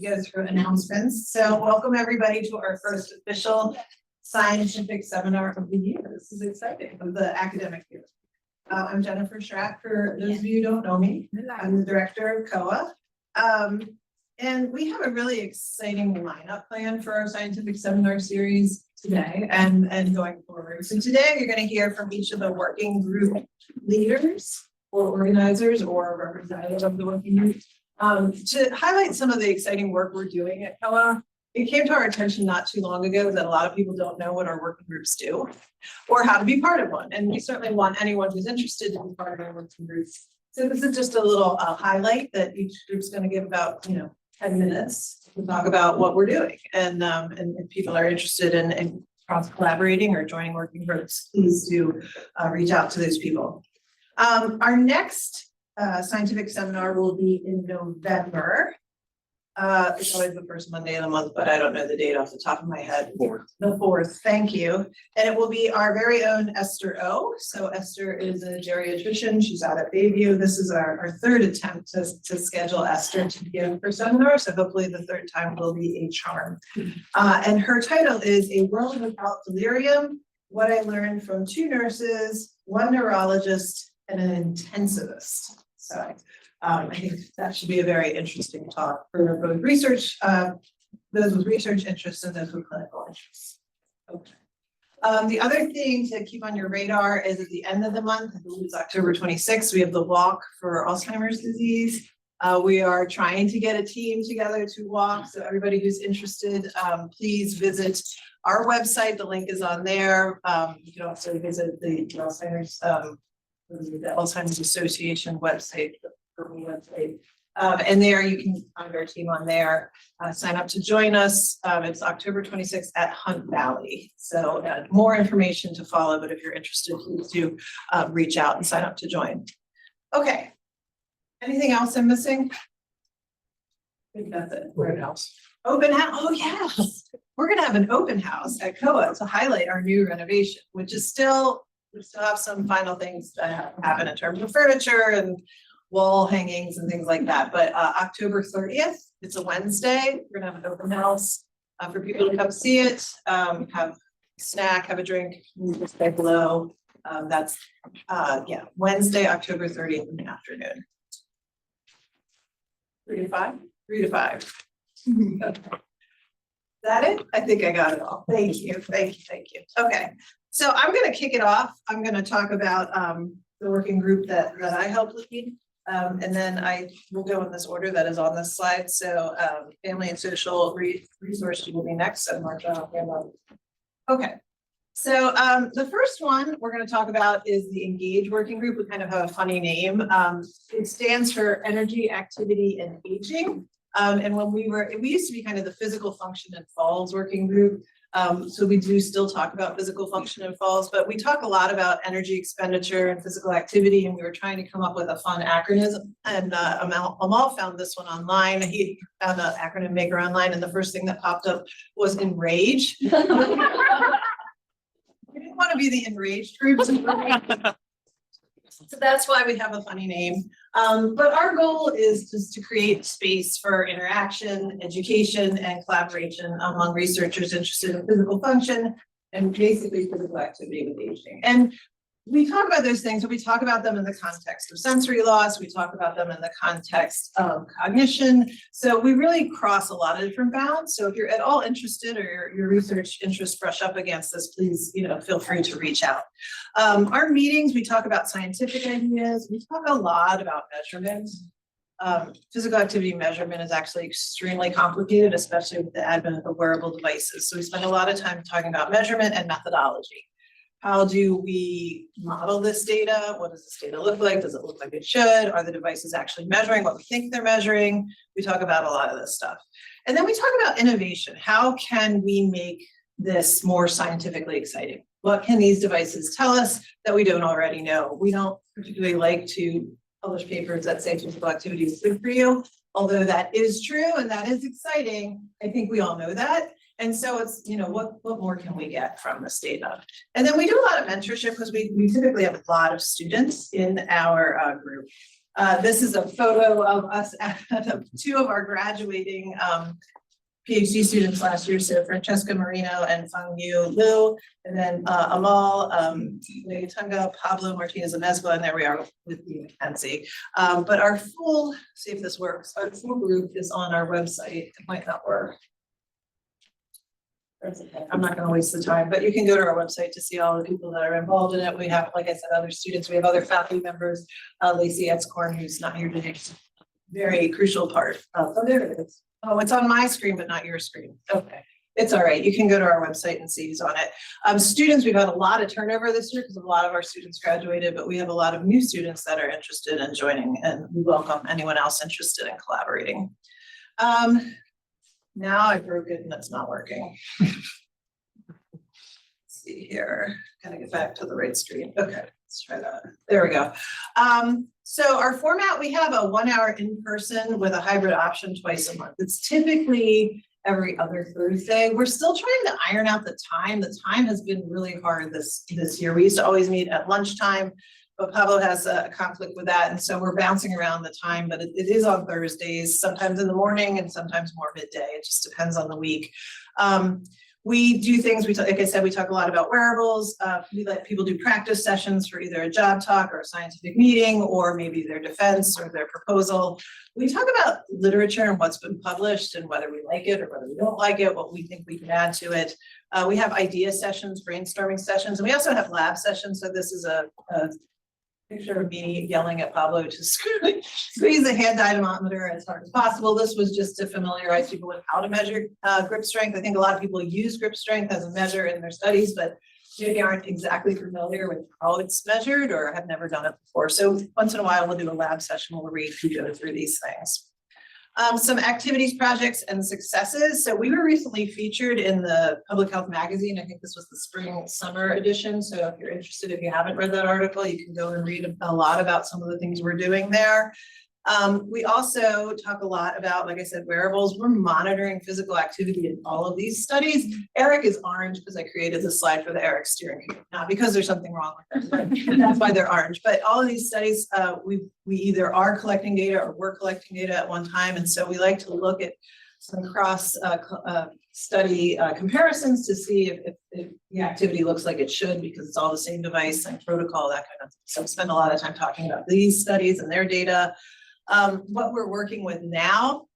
go through announcements. So welcome everybody to our first official scientific seminar of the year. This is exciting, of the academic year. I'm Jennifer Schrack, for those of you who don't know me. I'm the director of COAH. And we have a really exciting lineup plan for our scientific seminar series today and going forward. So today you're going to hear from each of the working group leaders or organizers or representatives of the working group to highlight some of the exciting work we're doing at COAH. It came to our attention not too long ago that a lot of people don't know what our working groups do or how to be part of one. And we certainly want anyone who's interested to be part of our working groups. So this is just a little highlight that each group's going to give about, 10 minutes to talk about what we're doing. And if people are interested in cross collaborating or joining working groups, please do reach out to those people. Our next scientific seminar will be in November. It's always the first Monday of the month, but I don't know the date off the top of my head. The 4th, thank you. And it will be our very own Esther O. So Esther is a geriatrician. She's out at Bayview. This is our third attempt to schedule Esther to give her seminar. So hopefully the third time will be a charm. And her title is A World Without Delirium: What I Learned from 2 nurses, 1 neurologist, and an intensivist. So I think that should be a very interesting talk for both research, those with research interests and those with clinical interests. Okay. The other thing to keep on your radar is at the end of the month, I believe it's October 26th, we have the walk for Alzheimer's disease. We are trying to get a team together to walk. So everybody who's interested, please visit our website. The link is on there. You can also visit the Alzheimer's Association website. And there you can find our team on there, sign up to join us. It's October 26th at Hunt Valley. So more information to follow, but if you're interested, please do reach out and sign up to join. Okay. Anything else I'm missing? I think that's it. Open house. Open house. Oh yes. We're going to have an open house at COAH to highlight our new renovation, which is we still have some final things to happen in terms of furniture and wall hangings and things like that. But October 30th, it's a Wednesday. We're gonna have an open house for people to come see it, have a snack, have a drink, just stay below. That's Wednesday, October 30th in the afternoon. 3 to 5? 3 to 5. Is that it? I think I got it all. Thank you. Okay, so I'm gonna kick it off. I'm gonna talk about the working group that I helped lead. And then I will go in this order that is on this slide. So family and social resources will be next. So Martha, okay. So the first one we're going to talk about is the Engage working group. We kind of have a funny name. It stands for Energy, Activity, and Aging. And when we used to be kind of the physical function and falls working group. So we do still talk about physical function and falls, but we talk a lot about energy expenditure and physical activity, and we were trying to come up with a fun acronym, and Amal found this one online. He found an acronym maker online, and the first thing that popped up was Enrage. We didn't want to be the enraged group. So that's why we have a funny name. But our goal is just to create space for interaction, education, and collaboration among researchers interested in physical function and basically physical activity with aging. And we talk about those things, but we talk about them in the context of sensory loss. We talk about them in the context of cognition. So we really cross a lot of different bounds. So if you're at all interested or your research interests brush up against this, please, feel free to reach out. Our meetings, we talk about scientific ideas. We talk a lot about measurements. Physical activity measurement is actually extremely complicated, especially with the advent of the wearable devices. So we spend a lot of time talking about measurement and methodology. How do we model this data? What does this data look like? Does it look like it should? Are the devices actually measuring what we think they're measuring? We talk about a lot of this stuff. And then we talk about innovation. How can we make this more scientifically exciting? What can these devices tell us that we don't already know? We don't particularly like to publish papers that say physical activity is good for you, although that is true and that is exciting. I think we all know that. And so it's, what more can we get from this data? And then we do a lot of mentorship because we typically have a lot of students in our group. This is a photo of us at two of our graduating PhD students last year. So Francesca Marino and Feng Yu Liu, and then Amal Tunga, Pablo Martinez Amezcua, and there we are with you, Mackenzie. But our full, see if this works, our full group is on our website. It might not work. That's okay. I'm not going to waste the time, but you can go to our website to see all the people that are involved in it. We have, like I said, other students. We have other faculty members. Lacey Etzkorn, who's not here today, very crucial part. Oh, there it is. Oh, it's on my screen, but not your screen. Okay, it's all right. You can go to our website and see who's on it. Students, we've had a lot of turnover this year because a lot of our students graduated, but we have a lot of new students that are interested in joining, and we welcome anyone else interested in collaborating. Now I broke it and it's not working. Let's see here, gotta get back to the right screen. Okay, let's try that. There we go. So our format, we have a 1 hour in person with a hybrid option twice a month. It's typically every other Thursday. We're still trying to iron out the time. The time has been really hard this year. We used to always meet at lunchtime, but Pablo has a conflict with that. And so we're bouncing around the time, but it is on Thursdays, sometimes in the morning and sometimes more midday. It just depends on the week. We do things, like I said, we talk a lot about wearables. We let people do practice sessions for either a job talk or a scientific meeting, or maybe their defense or their proposal. We talk about literature and what's been published and whether we like it or whether we don't like it, what we think we can add to it. We have idea sessions, brainstorming sessions, and we also have lab sessions. So this is a picture of me yelling at Pablo to squeeze the hand dynamometer as hard as possible. This was just to familiarize people with how to measure grip strength. I think a lot of people use grip strength as a measure in their studies, but maybe aren't exactly familiar with how it's measured or have never done it before. So once in a while, we'll do a lab session where we go through these things. Some activities, projects, and successes. So we were recently featured in the Public Health magazine. I think this was the spring summer edition. So if you're interested, if you haven't read that article, you can go and read a lot about some of the things we're doing there. We also talk a lot about, like I said, wearables. We're monitoring physical activity in all of these studies. Eric is orange because I created this slide for the Eric steering committee, not because there's something wrong with them, but that's why they're orange. But all of these studies, we either are collecting data or we're collecting data at one time. And so we like to look at some cross study comparisons to see if the activity looks like it should, because it's all the same device and protocol, that kind of thing. So we spend a lot of time talking about these studies and their data. What we're working with now.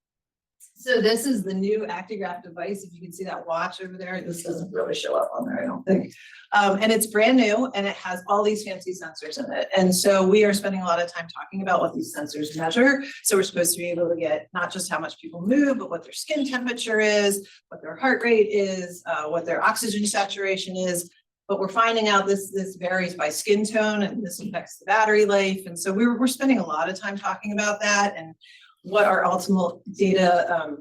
So this is the new Actigraph device. If you can see that watch over there, this doesn't really show up on there, I don't think. And it's brand new and it has all these fancy sensors in it. And so we are spending a lot of time talking about what these sensors measure. So we're supposed to be able to get not just how much people move, but what their skin temperature is, what their heart rate is, what their oxygen saturation is. But we're finding out this varies by skin tone and this affects the battery life. And so we're spending a lot of time talking about that and what our ultimate data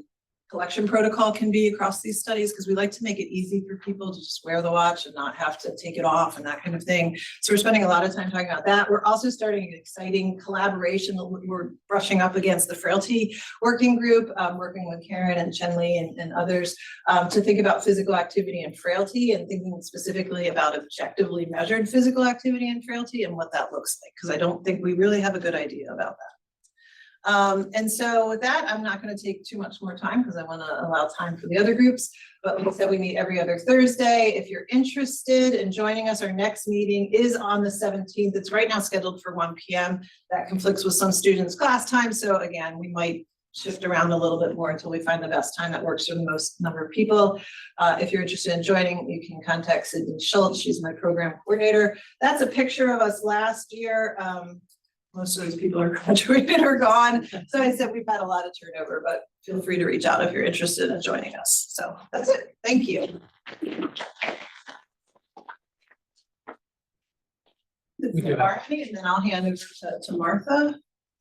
collection protocol can be across these studies, because we like to make it easy for people to just wear the watch and not have to take it off and that kind of thing. So we're spending a lot of time talking about that. We're also starting an exciting collaboration that we're brushing up against the frailty working group, working with Karen and Chenli and others to think about physical activity and frailty, and thinking specifically about objectively measured physical activity and frailty and what that looks like, because I don't think we really have a good idea about that. And so with that, I'm not going to take too much more time because I want to allow time for the other groups. But like I said, we meet every other Thursday. If you're interested in joining us, our next meeting is on the 17th. It's right now scheduled for 1 p.m. That conflicts with some students' class time. So again, we might shift around a little bit more until we find the best time that works for the most number of people. If you're interested in joining, you can contact Sydney Schultz. She's my program coordinator. That's a picture of us last year. Most of those people are graduated or gone. So I said we've had a lot of turnover, but feel free to reach out if you're interested in joining us. So that's it. Thank you. And then I'll hand over to Martha.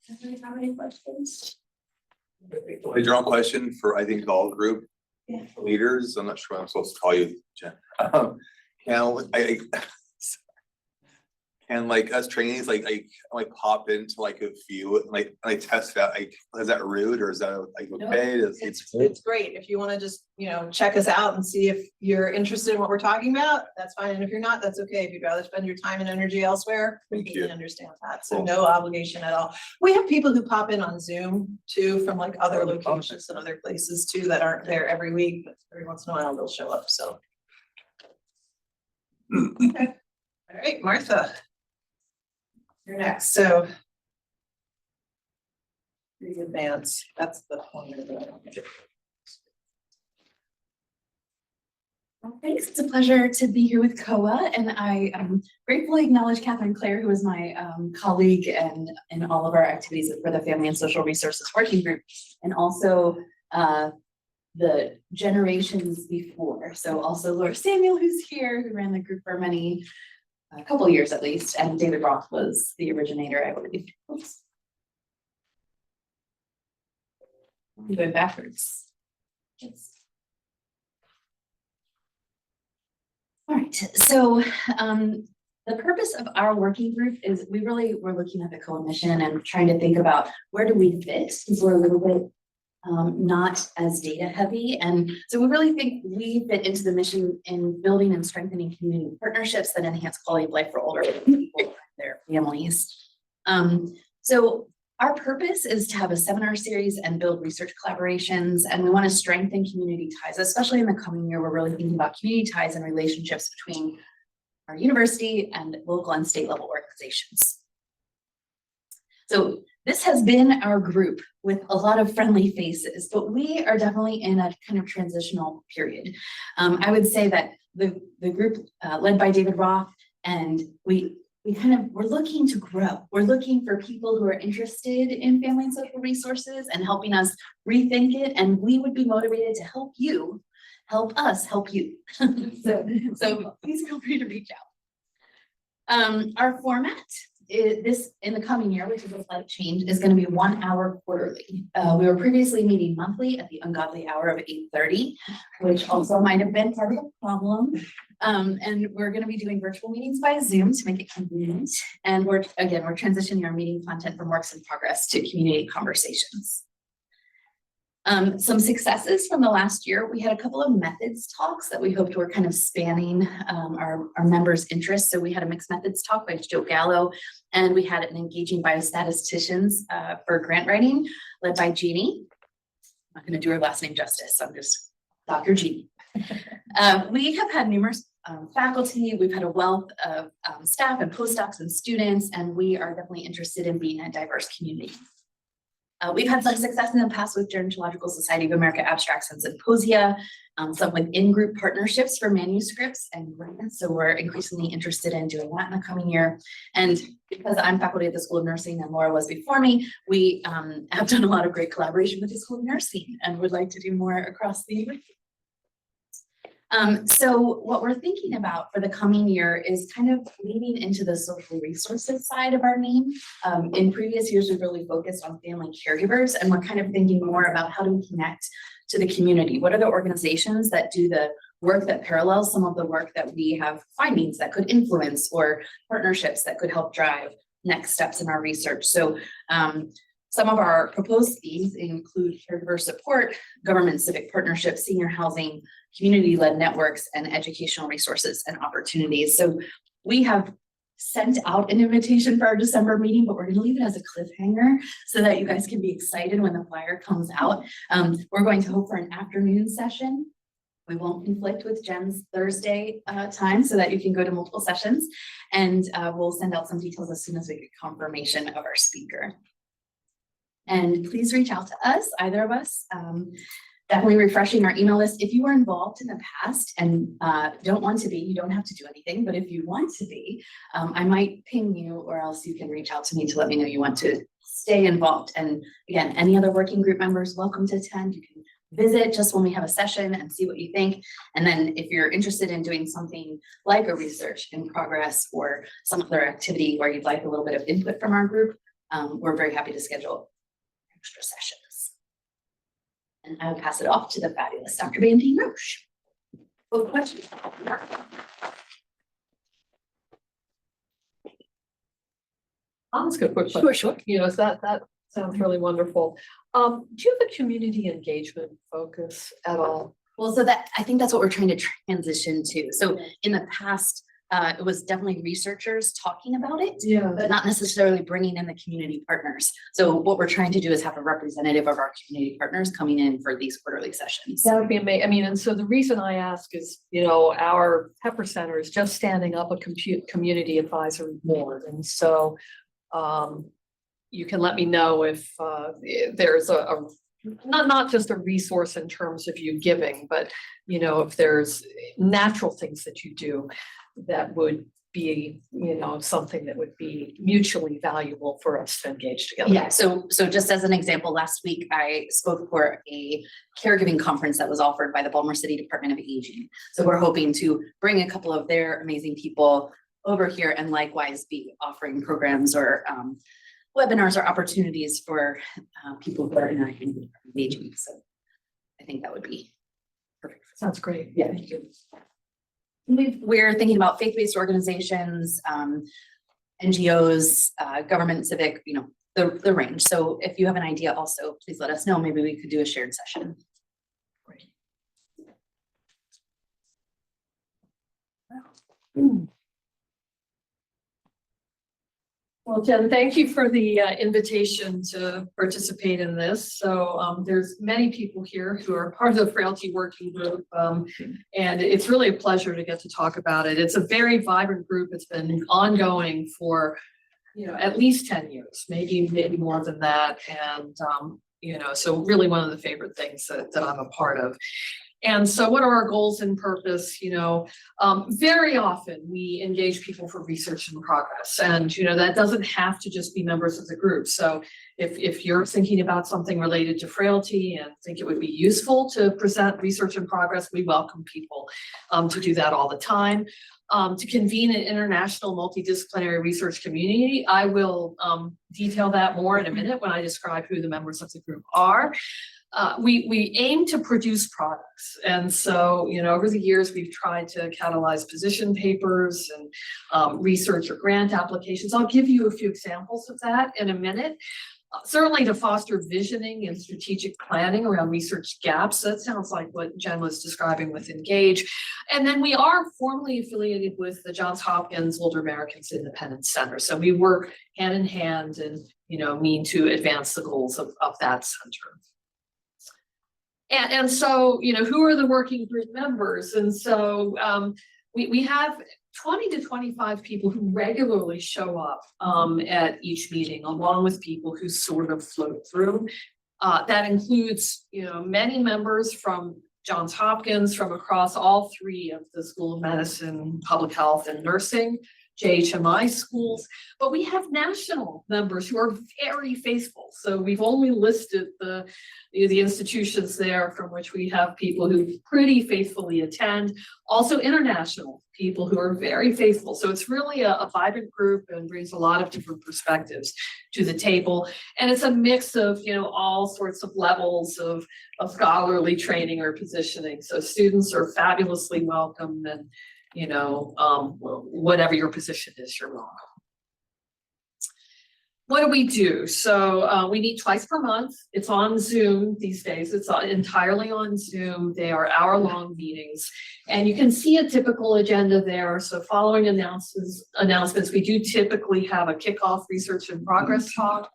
Does anybody have any questions? Your own question for, I think, all group leaders. I'm not sure what I'm supposed to call you, Jen. Can And like us trainees, like pop into like a few, and like test out, like, is that rude or is that like No, okay? It's great. If you want to just, check us out and see if you're interested in what we're talking about, that's fine. And if you're not, that's okay. If you'd rather spend your time and energy elsewhere, we Thank you. completely understand that. So Cool. no obligation at all. We have people who pop in on Zoom too, from like other locations and other places too, that aren't there every week, but every once in a while they'll show up, so. Okay. All right, Martha. You're next, so. Please advance, that's the point of it. Well, thanks. It's a pleasure to be here with COAH, and I gratefully acknowledge Catherine Clare, who is my colleague and in all of our activities for the Family and Social Resources Working Group, and also the generations before. So also Laura Samuel, who's here, who ran the group for a couple of years at least, and David Roth was the originator, I believe. Oops. I'm going backwards. Yes. All right, so the purpose of our working group is we're looking at the COAH mission and trying to think about where do we fit, because we're a little bit not as data heavy. And so we really think we fit into the mission in building and strengthening community partnerships that enhance quality of life for older people and their families. So our purpose is to have a seminar series and build research collaborations, and we want to strengthen community ties, especially in the coming year. We're really thinking about community ties and relationships between our university and local and state level organizations. So this has been our group with a lot of friendly faces, but we are definitely in a kind of transitional period. I would say that the group led by David Roth, and we're looking to grow. We're looking for people who are interested in family and social resources and helping us rethink it. And we would be motivated to help you, help us help you. so please feel free to reach out. Our format is in the coming year, which is a slight change, is going to be 1 hour quarterly. We were previously meeting monthly at the ungodly hour of 8:30, which also might have been part of the problem. And we're going to be doing virtual meetings by Zoom to make it convenient. And we're transitioning our meeting content from works in progress to community conversations. Some successes from the last year, we had a couple of methods talks that we hoped were kind of spanning our members' interests. So we had a mixed methods talk by Joe Gallo, and we had an engaging biostatisticians for grant writing led by Jeannie. I'm not going to do her last name justice, so I'm just Dr. Jeannie. We have had numerous faculty, we've had a wealth of staff and postdocs and students, and we are definitely interested in being a diverse community. We've had some success in the past with Gerontological Society of America abstracts and symposia, some with in-group partnerships for manuscripts and grants. So we're increasingly interested in doing that in the coming year. And because I'm faculty at the School of Nursing and Laura was before me, we have done a lot of great collaboration with the School of Nursing and would like to do more across the university. So what we're thinking about for the coming year is kind of leaning into the social resources side of our name. In previous years, we've really focused on family caregivers, and we're kind of thinking more about how do we connect to the community? What are the organizations that do the work that parallels some of the work that we have findings that could influence, or partnerships that could help drive next steps in our research? So some of our proposed themes include caregiver support, government civic partnerships, senior housing, community-led networks, and educational resources and opportunities. So we have sent out an invitation for our December meeting, but we're going to leave it as a cliffhanger so that you guys can be excited when the flyer comes out. We're going to hope for an afternoon session. We won't conflict with Jen's Thursday time so that you can go to multiple sessions, and we'll send out some details as soon as we get confirmation of our speaker. And please reach out to us, either of us. Definitely refreshing our email list. If you were involved in the past and don't want to be, you don't have to do anything, but if you want to be, I might ping you, or else you can reach out to me to let me know you want to stay involved. And again, any other working group members, welcome to attend. You can visit just when we have a session and see what you think. And then if you're interested in doing something like a research in progress or some other activity where you'd like a little bit of input from our group, we're very happy to schedule extra sessions. And I will pass it off to the fabulous Dr. Bandine Roche. Well, questions? I'll ask a quick question. Sure, sure. You know, that sounds really wonderful. Do you have a community engagement focus at all? Well, so that, I think that's what we're trying to transition to. So in the past, it was definitely researchers talking about it, Yeah. but not necessarily bringing in the community partners. So what we're trying to do is have a representative of our community partners coming in for these quarterly sessions. That would be amazing. I mean, and so the reason I ask is, you know, our Pepper Center is just standing up a community advisory board. And so you can let me know if there's not just a resource in terms of you giving, but, you know, if there's natural things that you do that would be, you know, something that would be mutually valuable for us to engage together. Yeah, so just as an example, last week I spoke for a caregiving conference that was offered by the Baltimore City Department of Aging. So we're hoping to bring a couple of their amazing people over here and likewise be offering programs or webinars or opportunities for people who are interacting with aging. So I think that would be perfect. Sounds great. Yeah. Thank you. We're thinking about faith-based organizations, NGOs, government, civic, you know, the range. So if you have an idea also, please let us know. Maybe we could do a shared session. Great. Well, Jen, thank you for the invitation to participate in this. So there's many people here who are part of the Frailty Working Group, and it's really a pleasure to get to talk about it. It's a very vibrant group. It's been ongoing for, you know, at least 10 years, maybe more than that. And, you know, so really one of the favorite things that I'm a part of. And so what are our goals and purpose? You know, very often we engage people for research and progress. And, you know, that doesn't have to just be members of the group. So if you're thinking about something related to frailty and think it would be useful to present research and progress, we welcome people to do that all the time. To convene an international multidisciplinary research community, I will detail that more in a minute when I describe who the members of the group are. We aim to produce products. And so, you know, over the years, we've tried to catalyze position papers and research or grant applications. I'll give you a few examples of that in a minute. Certainly to foster visioning and strategic planning around research gaps. That sounds like what Jen was describing with Engage. And then we are formally affiliated with the Johns Hopkins Older Americans Independence Center. So we work hand in hand and, you know, mean to advance the goals of that center. And so, you know, who are the working group members? And so we have 20 to 25 people who regularly show up at each meeting, along with people who sort of float through. That includes, you know, many members from Johns Hopkins, from across all three of the School of Medicine, Public Health, and Nursing, JHMI schools, but we have national members who are very faithful. So we've only listed the institutions there from which we have people who pretty faithfully attend, also international people who are very faithful. So it's really a vibrant group and brings a lot of different perspectives to the table. And it's a mix of, you know, all sorts of levels of scholarly training or positioning. So students are fabulously welcome, and you know, whatever your position is, you're welcome. What do we do? So we meet twice per month. It's on Zoom these days. It's entirely on Zoom. They are hour-long meetings. And you can see a typical agenda there. So following announcements, we do typically have a kickoff research and progress talk.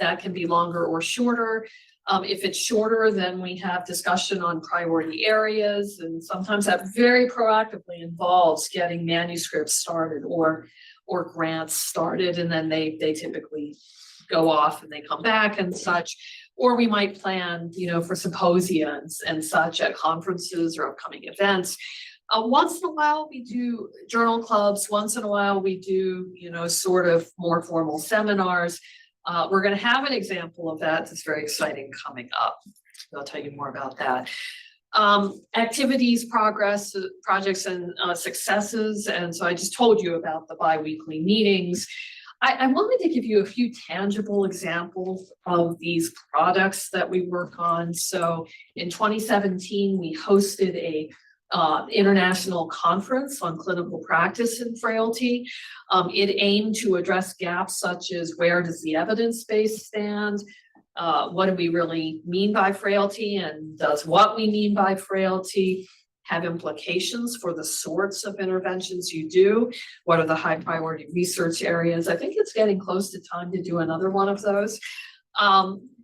That can be longer or shorter. If it's shorter, then we have discussion on priority areas, and sometimes that very proactively involves getting manuscripts started or grants started, and then they typically go off and they come back and such. Or we might plan, you know, for symposia and such at conferences or upcoming events. Once in a while we do journal clubs. Once in a while we do, you know, sort of more formal seminars. We're going to have an example of that that's very exciting coming up. I'll tell you more about that. Activities, progress, projects, and successes. And so I just told you about the bi-weekly meetings. I wanted to give you a few tangible examples of these products that we work on. So in 2017, we hosted a international conference on clinical practice in frailty. It aimed to address gaps such as where does the evidence base stand? What do we really mean by frailty, and does what we mean by frailty have implications for the sorts of interventions you do? What are the high priority research areas? I think it's getting close to time to do another one of those.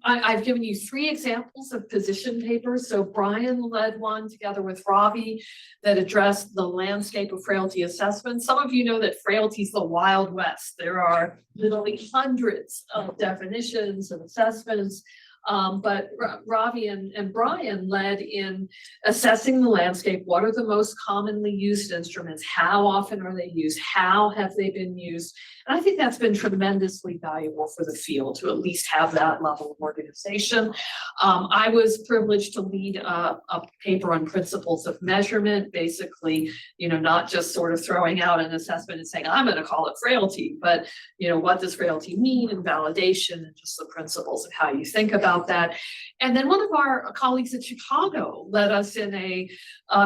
I've given you 3 examples of position papers. So Brian led one together with Ravi that addressed the landscape of frailty assessment. Some of you know that frailty is the Wild West. There are literally hundreds of definitions and assessments. But Ravi and Brian led in assessing the landscape. What are the most commonly used instruments? How often are they used? How have they been used? And I think that's been tremendously valuable for the field to at least have that level of organization. I was privileged to lead a paper on principles of measurement, basically, not just sort of throwing out an assessment and saying, I'm going to call it frailty, but, what does frailty mean, and validation, and just the principles of how you think about that. And then one of our colleagues at Chicago led us in a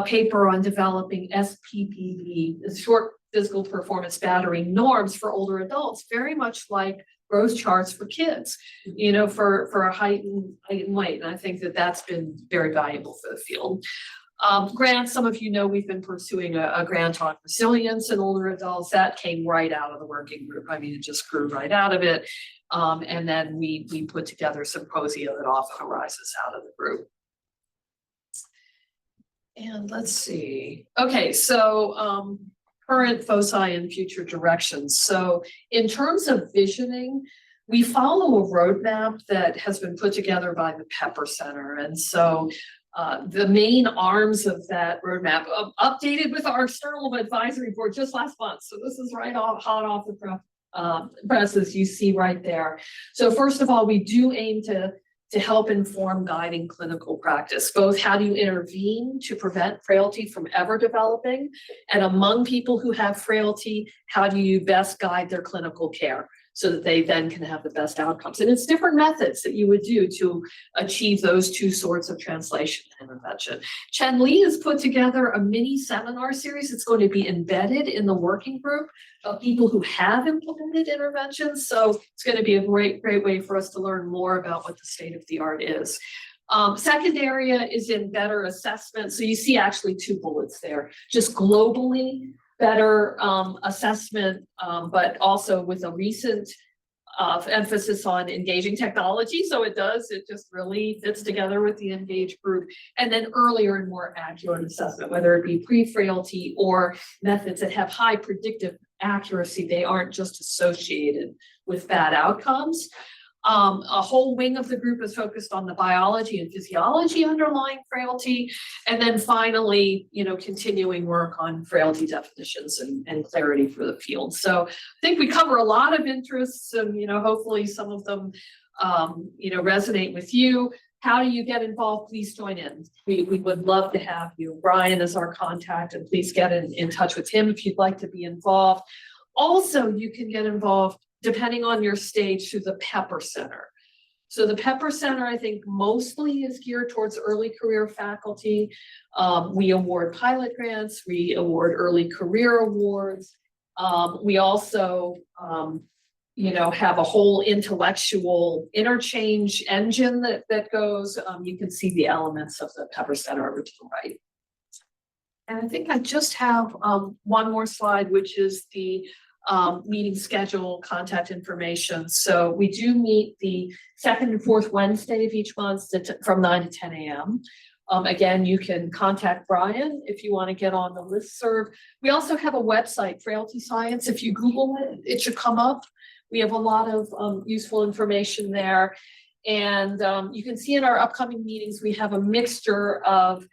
paper on developing SPPB, short physical performance battery norms for older adults, very much like growth charts for kids, for a height and weight. And I think that that's been very valuable for the field. Grants, some of you know we've been pursuing a grant on resilience in older adults. That came right out of the working group. I mean, it just grew right out of it. And then we put together symposia that often arises out of the group. And let's see. Okay, so current foci and future directions. So in terms of visioning, we follow a roadmap that has been put together by the Pepper Center. And so the main arms of that roadmap updated with our external advisory board just last month. So this is hot off the press, as you see right there. So first of all, we do aim to help inform guiding clinical practice, both how do you intervene to prevent frailty from ever developing, and among people who have frailty, how do you best guide their clinical care so that they then can have the best outcomes. And it's different methods that you would do to achieve those 2 sorts of translation and intervention. Chen Li has put together a mini seminar series that's going to be embedded in the working group of people who have implemented interventions. So it's going to be a great way for us to learn more about what the state of the art is. Second area is in better assessment. So you see actually 2 bullets there, just globally, better assessment, but also with a recent emphasis on engaging technology. So it just really fits together with the engaged group. And then earlier and more accurate assessment, whether it be pre-frailty or methods that have high predictive accuracy, they aren't just associated with bad outcomes. A whole wing of the group is focused on the biology and physiology underlying frailty. And then finally, continuing work on frailty definitions and clarity for the field. So I think we cover a lot of interests, and, hopefully some of them, resonate with you. How do you get involved? Please join in. We would love to have you. Brian is our contact, and please get in touch with him if you'd like to be involved. Also, you can get involved depending on your stage through the Pepper Center. So the Pepper Center, I think, mostly is geared towards early career faculty. We award pilot grants, we award early career awards. We also, have a whole intellectual interchange engine that goes. You can see the elements of the Pepper Center over to the right. And I think I just have one more slide, which is the meeting schedule, contact information. So we do meet the 2nd and 4th Wednesday of each month from 9 to 10 a.m. Again, you can contact Brian if you want to get on the listserv. We also have a website, Frailty Science. If you Google it, it should come up. We have a lot of useful information there. And you can see in our upcoming meetings, we have a mixture of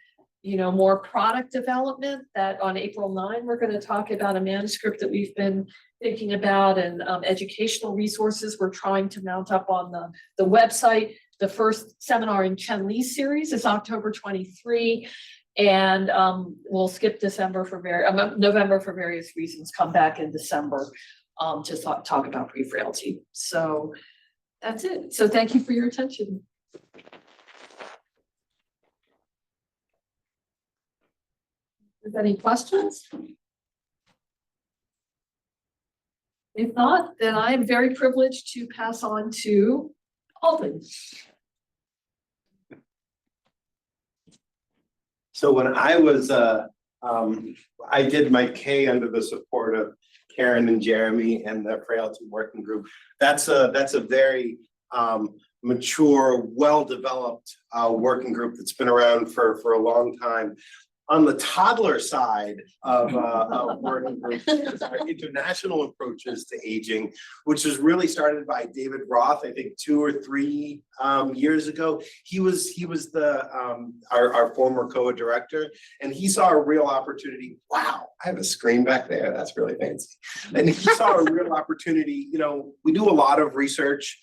more product development. That on April 9, we're going to talk about a manuscript that we've been thinking about, and educational resources we're trying to mount up on the website. The first seminar in Chen Li's series is October 23, and we'll skip November for various reasons, come back in December to talk about pre-frailty. So that's it. So thank you for your attention. Is there any questions? If not, then I am very privileged to pass on to Alden. So when I was, I did my K under the support of Karen and Jeremy and the Frailty Working Group. That's a very mature, well-developed working group that's been around for a long time. On the toddler side of working groups, is our international approaches to aging, which was really started by David Roth, I think 2 or 3 years ago. He was the our former COAH director, and he saw a real opportunity. Wow, I have a screen back there. That's really fancy. And he saw a real opportunity. You know, we do a lot of research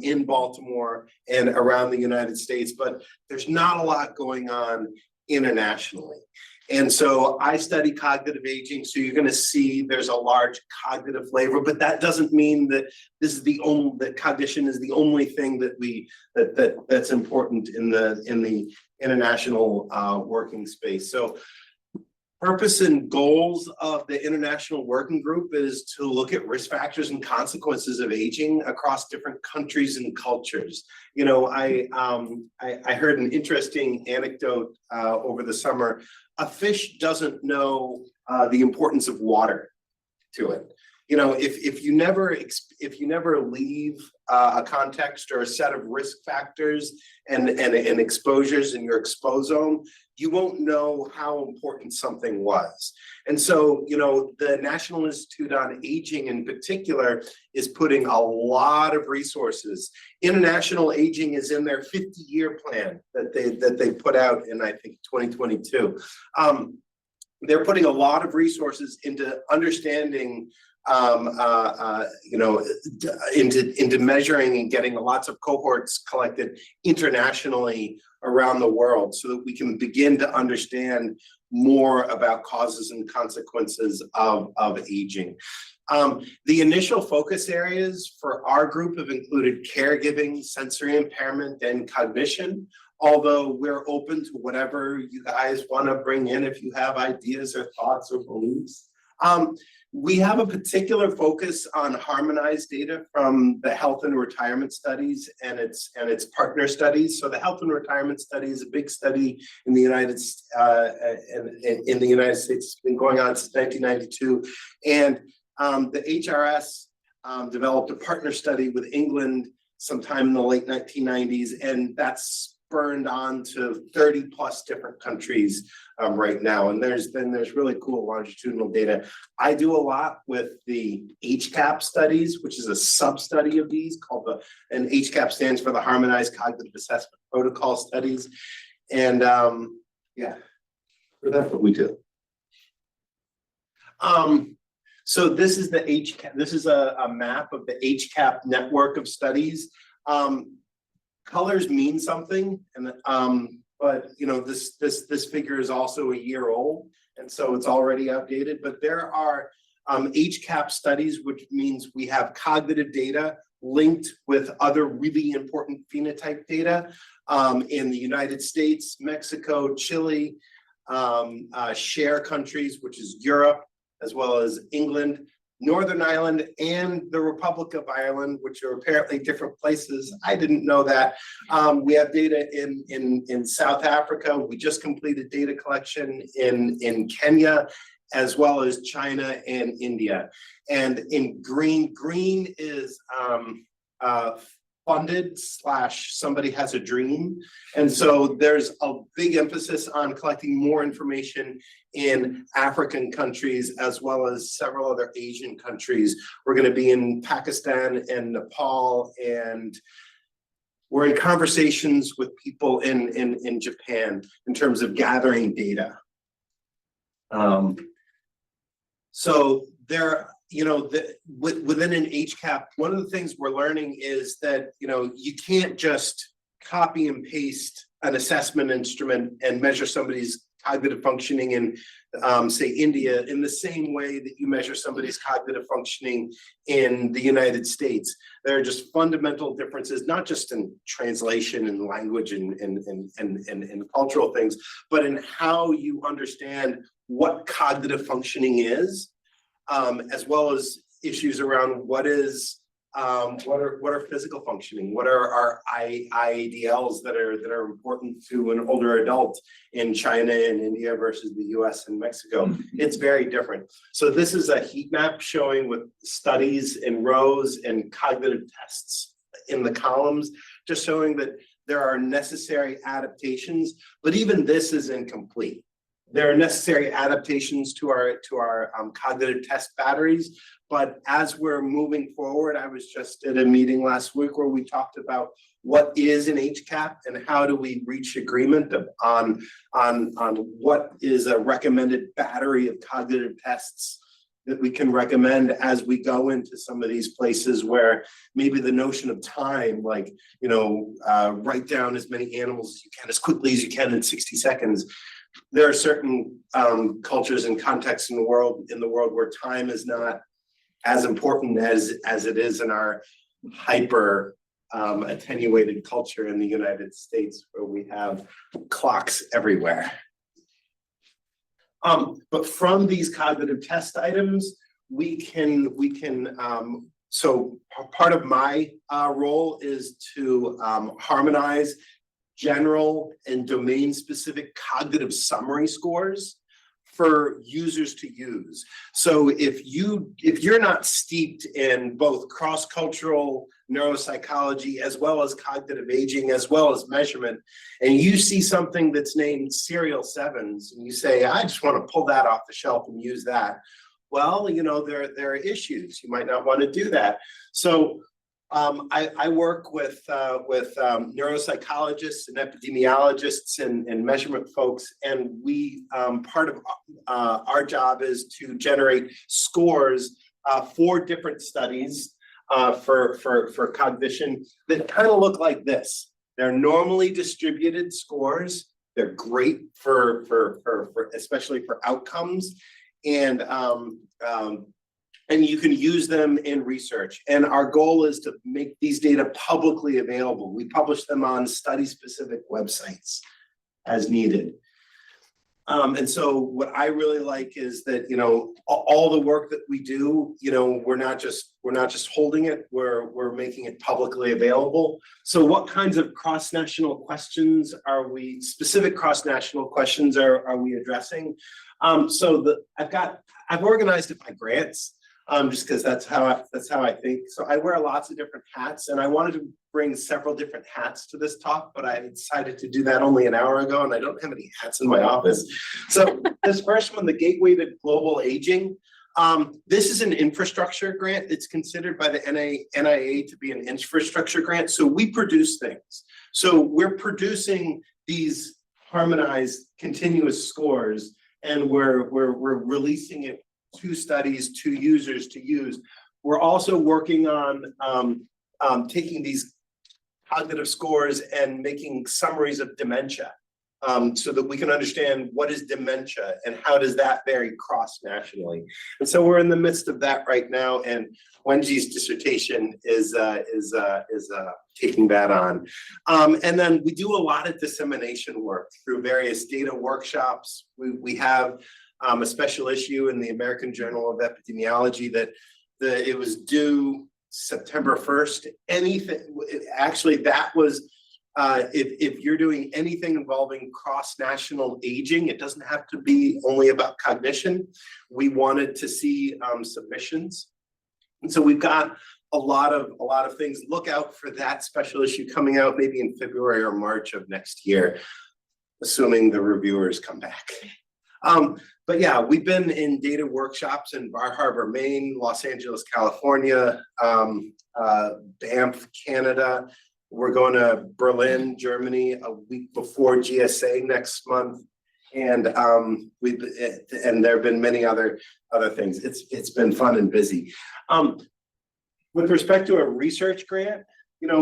in Baltimore and around the United States, but there's not a lot going on internationally. And so I study cognitive aging. So you're going to see there's a large cognitive flavor, but that doesn't mean that this is the only, that cognition is the only thing that that's important in the international working space. So purpose and goals of the International Working Group is to look at risk factors and consequences of aging across different countries and cultures. You know, I heard an interesting anecdote over the summer. A fish doesn't know the importance of water to it. You know, if you never leave a context or a set of risk factors and exposures in your exposome, you won't know how important something was. And so, you know, the National Institute on Aging in particular is putting a lot of resources. International Aging is in their 50-year plan that they put out in, I think, 2022. They're putting a lot of resources into understanding you know, into measuring and getting lots of cohorts collected internationally around the world so that we can begin to understand more about causes and consequences of aging. The initial focus areas for our group have included caregiving, sensory impairment, and cognition. Although we're open to whatever you guys want to bring in if you have ideas or thoughts or beliefs. We have a particular focus on harmonized data from the health and retirement studies and its partner studies. So the health and retirement study is a big study in the United States. It's been going on since 1992, and the HRS developed a partner study with England sometime in the late 1990s, and that's burned on to 30 plus different countries right now. And there's really cool longitudinal data. I do a lot with the HCAP studies, which is a sub-study of these called and HCAP stands for the Harmonized Cognitive Assessment Protocol Studies. And yeah, so that's what we do. So this is the HCAP, this is a map of the HCAP network of studies. Colors mean something, and but you know, this figure is also a year old, and so it's already outdated. But there are HCAP studies, which means we have cognitive data linked with other really important phenotype data in the United States, Mexico, Chile, share countries, which is Europe, as well as England, Northern Ireland, and the Republic of Ireland, which are apparently different places. I didn't know that. We have data in South Africa. We just completed data collection in Kenya, as well as China and India. And in green is funded / somebody has a dream. And so there's a big emphasis on collecting more information in African countries, as well as several other Asian countries. We're going to be in Pakistan and Nepal, and we're in conversations with people in Japan in terms of gathering data. So there, you know, within an HCAP, one of the things we're learning is that, you know, you can't just copy and paste an assessment instrument and measure somebody's cognitive functioning in, say, India, in the same way that you measure somebody's cognitive functioning in the United States. There are just fundamental differences, not just in translation and language and cultural things, but in how you understand what cognitive functioning is, as well as issues around what are physical functioning, what are our IADLs that are important to an older adult in China and India versus the US and Mexico. It's very different. So this is a heat map showing with studies in rows and cognitive tests in the columns, just showing that there are necessary adaptations, but even this is incomplete. There are necessary adaptations to our cognitive test batteries, but as we're moving forward, I was just at a meeting last week where we talked about what is an HCAP and how do we reach agreement on what is a recommended battery of cognitive tests that we can recommend as we go into some of these places where maybe the notion of time, like, write down as many animals as you can, as quickly as you can in 60 seconds. There are certain cultures and contexts in the world where time is not as important as it is in our hyper attenuated culture in the United States, where we have clocks everywhere. But from these cognitive test items, so part of my role is to harmonize general and domain-specific cognitive summary scores for users to use. So if you're not steeped in both cross-cultural neuropsychology as well as cognitive aging as well as measurement, and you see something that's named serial 7s and you say, I just want to pull that off the shelf and use that, well, there are issues. You might not want to do that. So I work with neuropsychologists and epidemiologists and measurement folks, and we part of our job is to generate scores for different studies for cognition that kind of look like this. They're normally distributed scores. They're great for especially for outcomes, and you can use them in research. And our goal is to make these data publicly available. We publish them on study-specific websites as needed. And so what I really like is that, all the work that we do, we're not just holding it, we're making it publicly available. So what kinds of cross-national questions specific cross-national questions are we addressing? So I've organized it by grants. Just because that's how I think. So I wear lots of different hats, and I wanted to bring several different hats to this talk, but I decided to do that only an hour ago, and I don't have any hats in my office. So this first one, the Gateway to Global Aging, this is an infrastructure grant. It's considered by the NIA to be an infrastructure grant. So we produce things. So we're producing these harmonized continuous scores, and we're releasing it to studies, to users to use. We're also working on taking these cognitive scores and making summaries of dementia, so that we can understand what is dementia and how does that vary cross-nationally. And so we're in the midst of that right now, and Wenji's dissertation is taking that on. And then we do a lot of dissemination work through various data workshops. We have a special issue in the American Journal of Epidemiology that it was due September 1st. Actually, that was, if you're doing anything involving cross-national aging, it doesn't have to be only about cognition. We wanted to see submissions. And so we've got a lot of things. Look out for that special issue coming out maybe in February or March of next year, assuming the reviewers come back. But yeah, we've been in data workshops in Bar Harbor, Maine, Los Angeles, California, Banff, Canada. We're going to Berlin, Germany a week before GSA next month. And there have been many other things. It's been fun and busy. With respect to a research grant,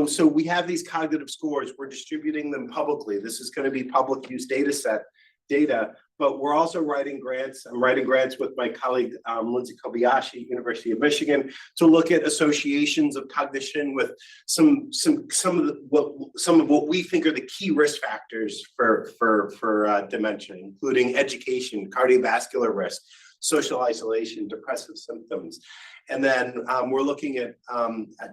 so we have these cognitive scores, we're distributing them publicly. This is going to be public use data set. data, but we're also writing grants. I'm writing grants with my colleague, Lindsay Kobayashi, University of Michigan, to look at associations of cognition with some of what we think are the key risk factors for dementia, including education, cardiovascular risk, social isolation, depressive symptoms. And then we're looking at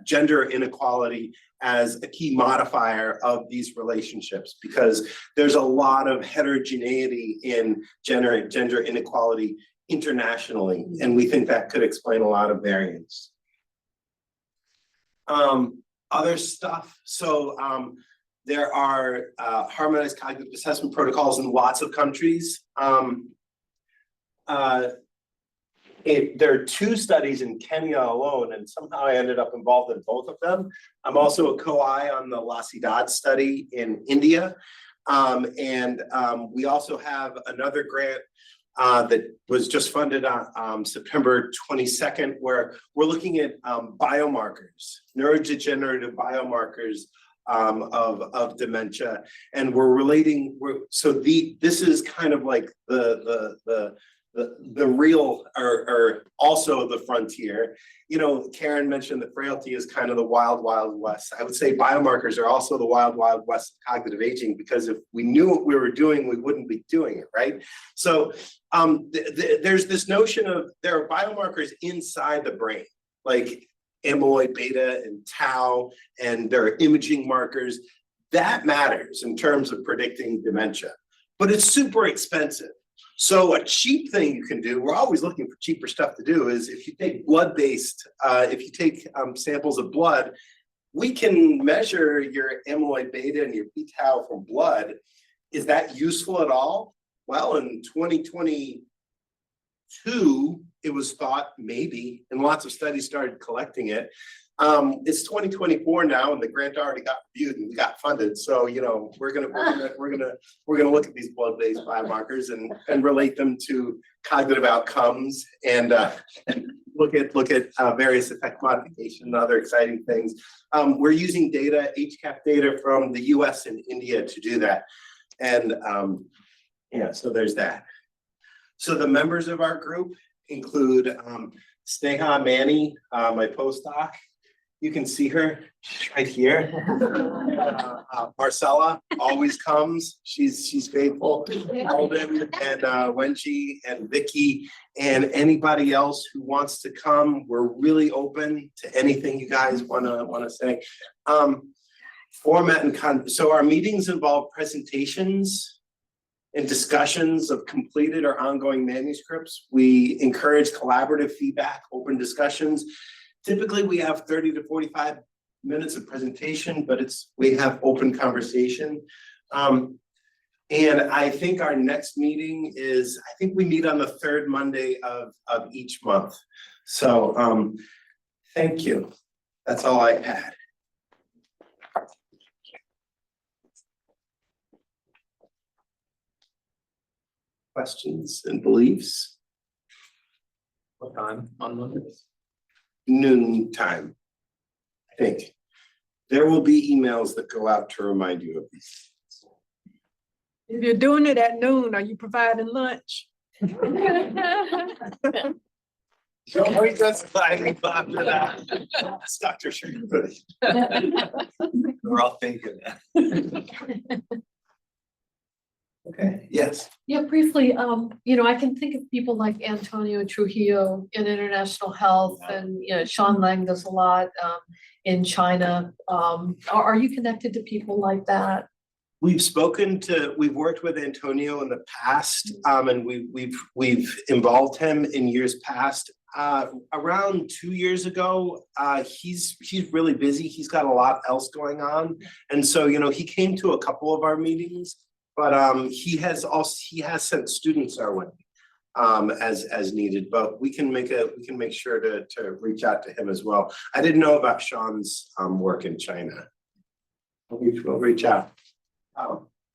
gender inequality as a key modifier of these relationships, because there's a lot of heterogeneity in gender inequality internationally, and we think that could explain a lot of variance. Other stuff, so there are harmonized cognitive assessment protocols in lots of countries. There are 2 studies in Kenya alone, and somehow I ended up involved in both of them. I'm also a COAH on the La Ciudad study in India. We also have another grant that was just funded on September 22nd, where we're looking at biomarkers, neurodegenerative biomarkers of dementia, and this is kind of like the real or also the frontier. You know, Karen mentioned that frailty is kind of the wild, wild west. I would say biomarkers are also the wild, wild west of cognitive aging, because if we knew what we were doing, we wouldn't be doing it, right? So there's this notion of there are biomarkers inside the brain, like amyloid beta and tau, and there are imaging markers. That matters in terms of predicting dementia, but it's super expensive. So a cheap thing you can do, we're always looking for cheaper stuff to do, is if you take blood-based, if you take samples of blood, we can measure your amyloid beta and your p-tau from blood. Is that useful at all? Well, in 2022, it was thought maybe, and lots of studies started collecting it. It's 2024 now, and the grant already got reviewed and we got funded. So, you know, we're gonna look at these blood-based biomarkers and relate them to cognitive outcomes, and look at various effect modification and other exciting things. We're using data, HCAP data from the US and India to do that. And yeah, so there's that. So the members of our group include Sneha Mani, my postdoc. You can see her, she's right here. Marcella always comes, she's faithful. Alden and Wenji and Vicky and anybody else who wants to come. We're really open to anything you guys wanna say. Format and so our meetings involve presentations and discussions of completed or ongoing manuscripts. We encourage collaborative feedback, open discussions. Typically, we have 30 to 45 minutes of presentation, but we have open conversation. And I think our next meeting is, I think we meet on the 3rd Monday of each month. So thank you. That's all I had. Questions and beliefs? What time on Mondays? Noon time, I think. There will be emails that go out to remind you of these. If you're doing it at noon, are you providing lunch? Don't wait us after that. That's Dr. Sherwood. We're all thinking that. Okay, yes. Yeah, briefly, you know, I can think of people like Antonio Trujillo in international health, and, you know, Sean Lang does a lot in China. Are you connected to people like that? We've worked with Antonio in the past, and we've involved him in years past. Around 2 years ago, he's really busy. He's got a lot else going on. And so, you know, he came to a couple of our meetings, but he has sent students our way as needed, but we can make sure to reach out to him as well. I didn't know about Sean's work in China. We'll reach out.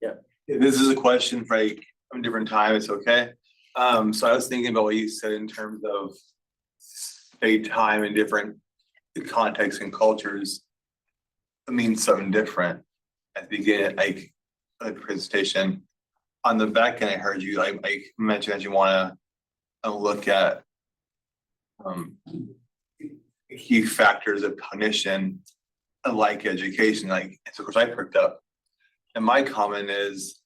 Yeah. This is a question for a different time, it's okay. So I was thinking about what you said in terms of state time and different contexts and cultures. It means something different at the beginning, like a presentation. on the back end, I heard you like mentioned that you wanna look at key factors of cognition like education, like, so of course I picked up. And my comment is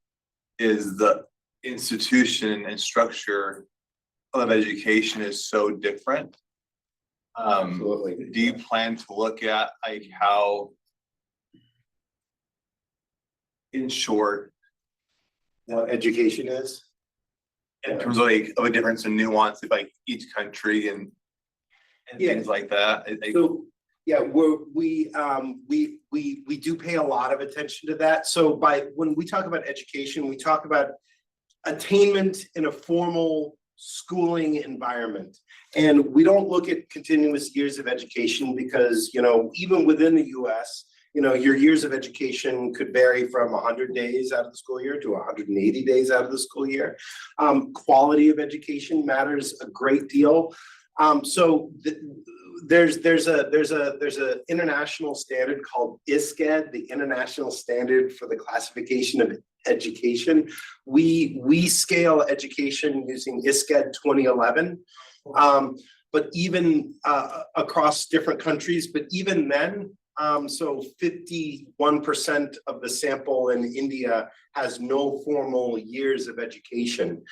the institution and structure of education is so different. Absolutely. Do you plan to look at like how, in short, What education is? in terms of like of a difference in nuance of like each country and Yeah. things like that? So, yeah, we do pay a lot of attention to that. So when we talk about education, we talk about attainment in a formal schooling environment. And we don't look at continuous years of education because, even within the US, your years of education could vary from 100 days out of the school year to 180 days out of the school year. Quality of education matters a great deal. There's a international standard called ISCED, the International Standard for the Classification of Education. We scale education using ISCED 2011. But even across different countries, but even then, so 51% of the sample in India has no formal years of education,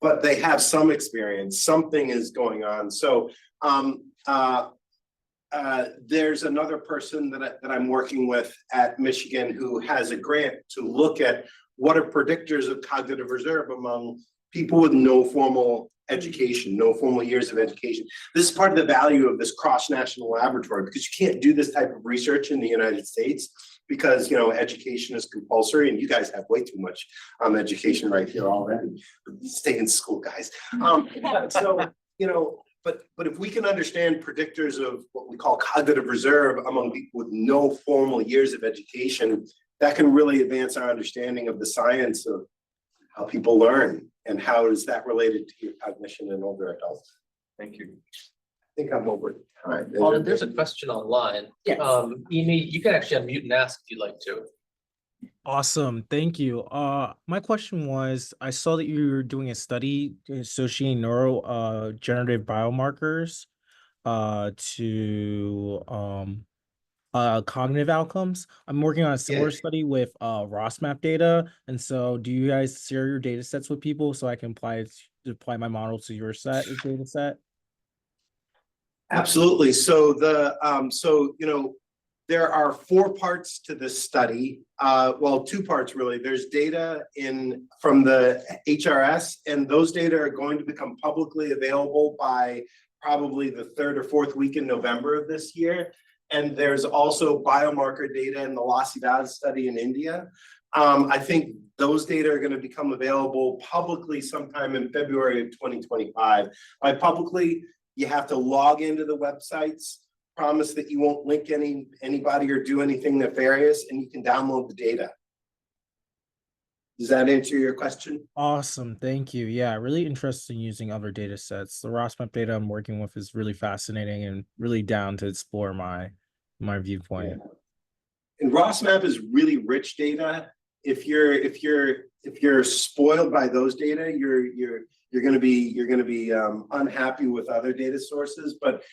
but they have some experience, something is going on. So there's another person that I'm working with at Michigan who has a grant to look at what are predictors of cognitive reserve among people with no formal education, no formal years of education. This is part of the value of this cross-national laboratory, because you can't do this type of research in the United States because, education is compulsory, and you guys have way too much education right here already. Stay in school, guys. But if we can understand predictors of what we call cognitive reserve among people with no formal years of education, that can really advance our understanding of the science of how people learn and how is that related to your cognition in older adults. Thank you. I think I'm over time. Well, there's a question online. Yes. Amy, you can actually unmute and ask if you'd like to. Awesome, thank you. My question was, I saw that you were doing a study associating neurogenerative biomarkers to cognitive outcomes. I'm working on a similar study with ROSMAP data, and so do you guys share your data sets with people so I can apply my model to your data set? Absolutely. So there are 4 parts to this study. Well, 2 parts really. There's data from the HRS, and those data are going to become publicly available by probably the 3rd or 4th week in November of this year. And there's also biomarker data in the Lasidad study in India. I think those data are going to become available publicly sometime in February of 2025. By publicly, you have to log into the websites, promise that you won't link anybody or do anything nefarious, and you can download the data. Does that answer your question? Awesome, thank you. Yeah, really interested in using other data sets. The ROSMAP data I'm working with is really fascinating and really down to explore my viewpoint. Yeah. And ROSMAP is really rich data. If you're spoiled by those data, you're going to be unhappy with other data sources. But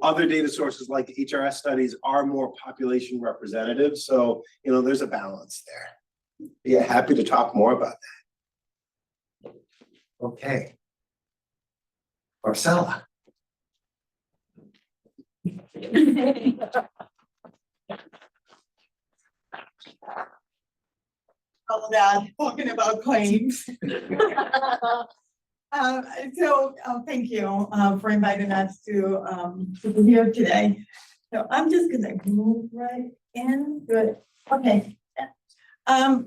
other data sources like the HRS studies are more population representative. So there's a balance there. Yeah, happy to talk more about that. Okay, Marcella. All that, talking about claims. Thank you for inviting us to be here today. So I'm just gonna move right in. Good. Okay.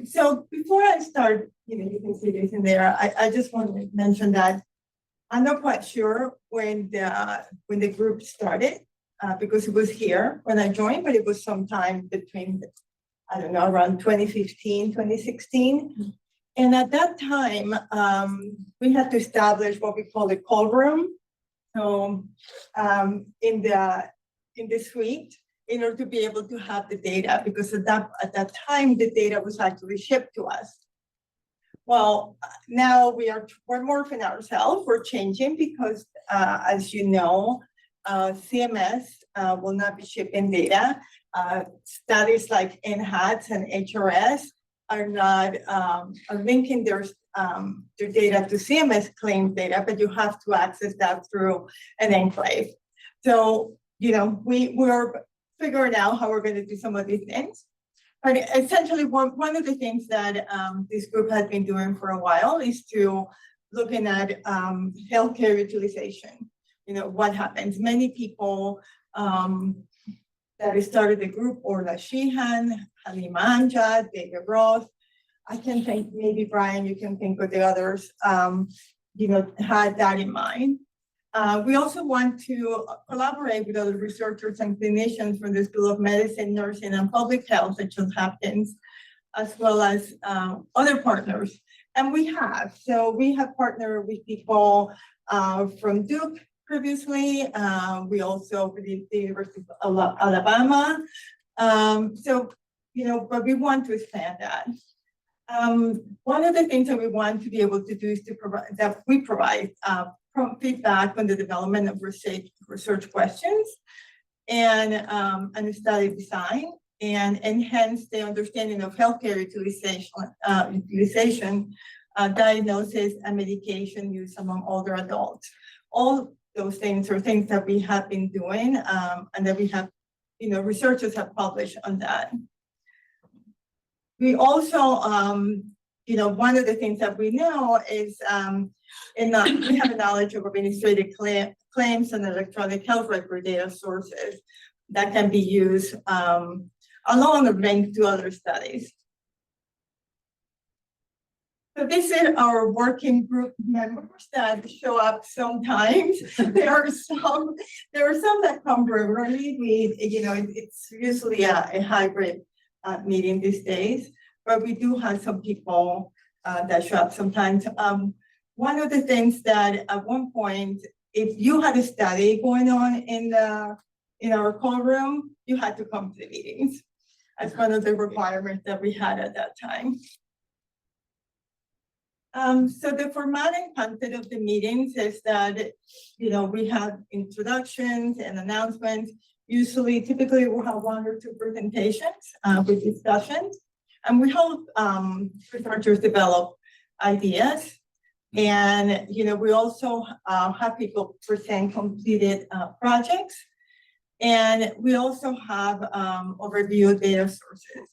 So before I start, you can see this in there. I just want to mention that I'm not quite sure when the group started because it was here when I joined, but it was sometime between, I don't know, around 2015, 2016. And at that time, we had to establish what we call the call room. So in the suite, in order to be able to have the data, because at that time, the data was actually shipped to us. Well, now we're morphing ourselves, we're changing because, as you know, CMS will not be shipping data. Studies like NHATS and HRS are not are linking their data to CMS claims data, but you have to access that through an enclave. So, we're figuring out how we're going to do some of these things. But essentially, one of the things that this group has been doing for a while is to looking at healthcare utilization. What happens? Many people that started the group, Orla Sheehan, Halima Amjad, David Roth. I can think, maybe Brian, you can think of the others, had that in mind. We also want to collaborate with other researchers and clinicians from the School of Medicine, Nursing, and Public Health at Johns Hopkins, as well as other partners. And we have. So we have partnered with people from Duke previously. We also with the University of Alabama. But we want to expand that. One of the things that we want to be able to do is to provide feedback on the development of research questions and study design and enhance the understanding of healthcare utilization, diagnosis, and medication use among older adults. All those things are things that we have been doing and that we have, researchers have published on that. We also, one of the things that we know is we have a knowledge of administrative claims and electronic health record data sources that can be used along with link to other studies. So this is our working group members that show up sometimes. There are some that come regularly. It's usually a hybrid meeting these days, but we do have some people that show up sometimes. One of the things that at one point, if you had a study going on in our call room, you had to come to the meetings. That's one of the requirements that we had at that time. So the format and content of the meetings is that, we have introductions and announcements. Typically we'll have 1 or 2 presentations with discussions. And we help researchers develop ideas. And, we also have people present completed projects. And we also have overview data sources.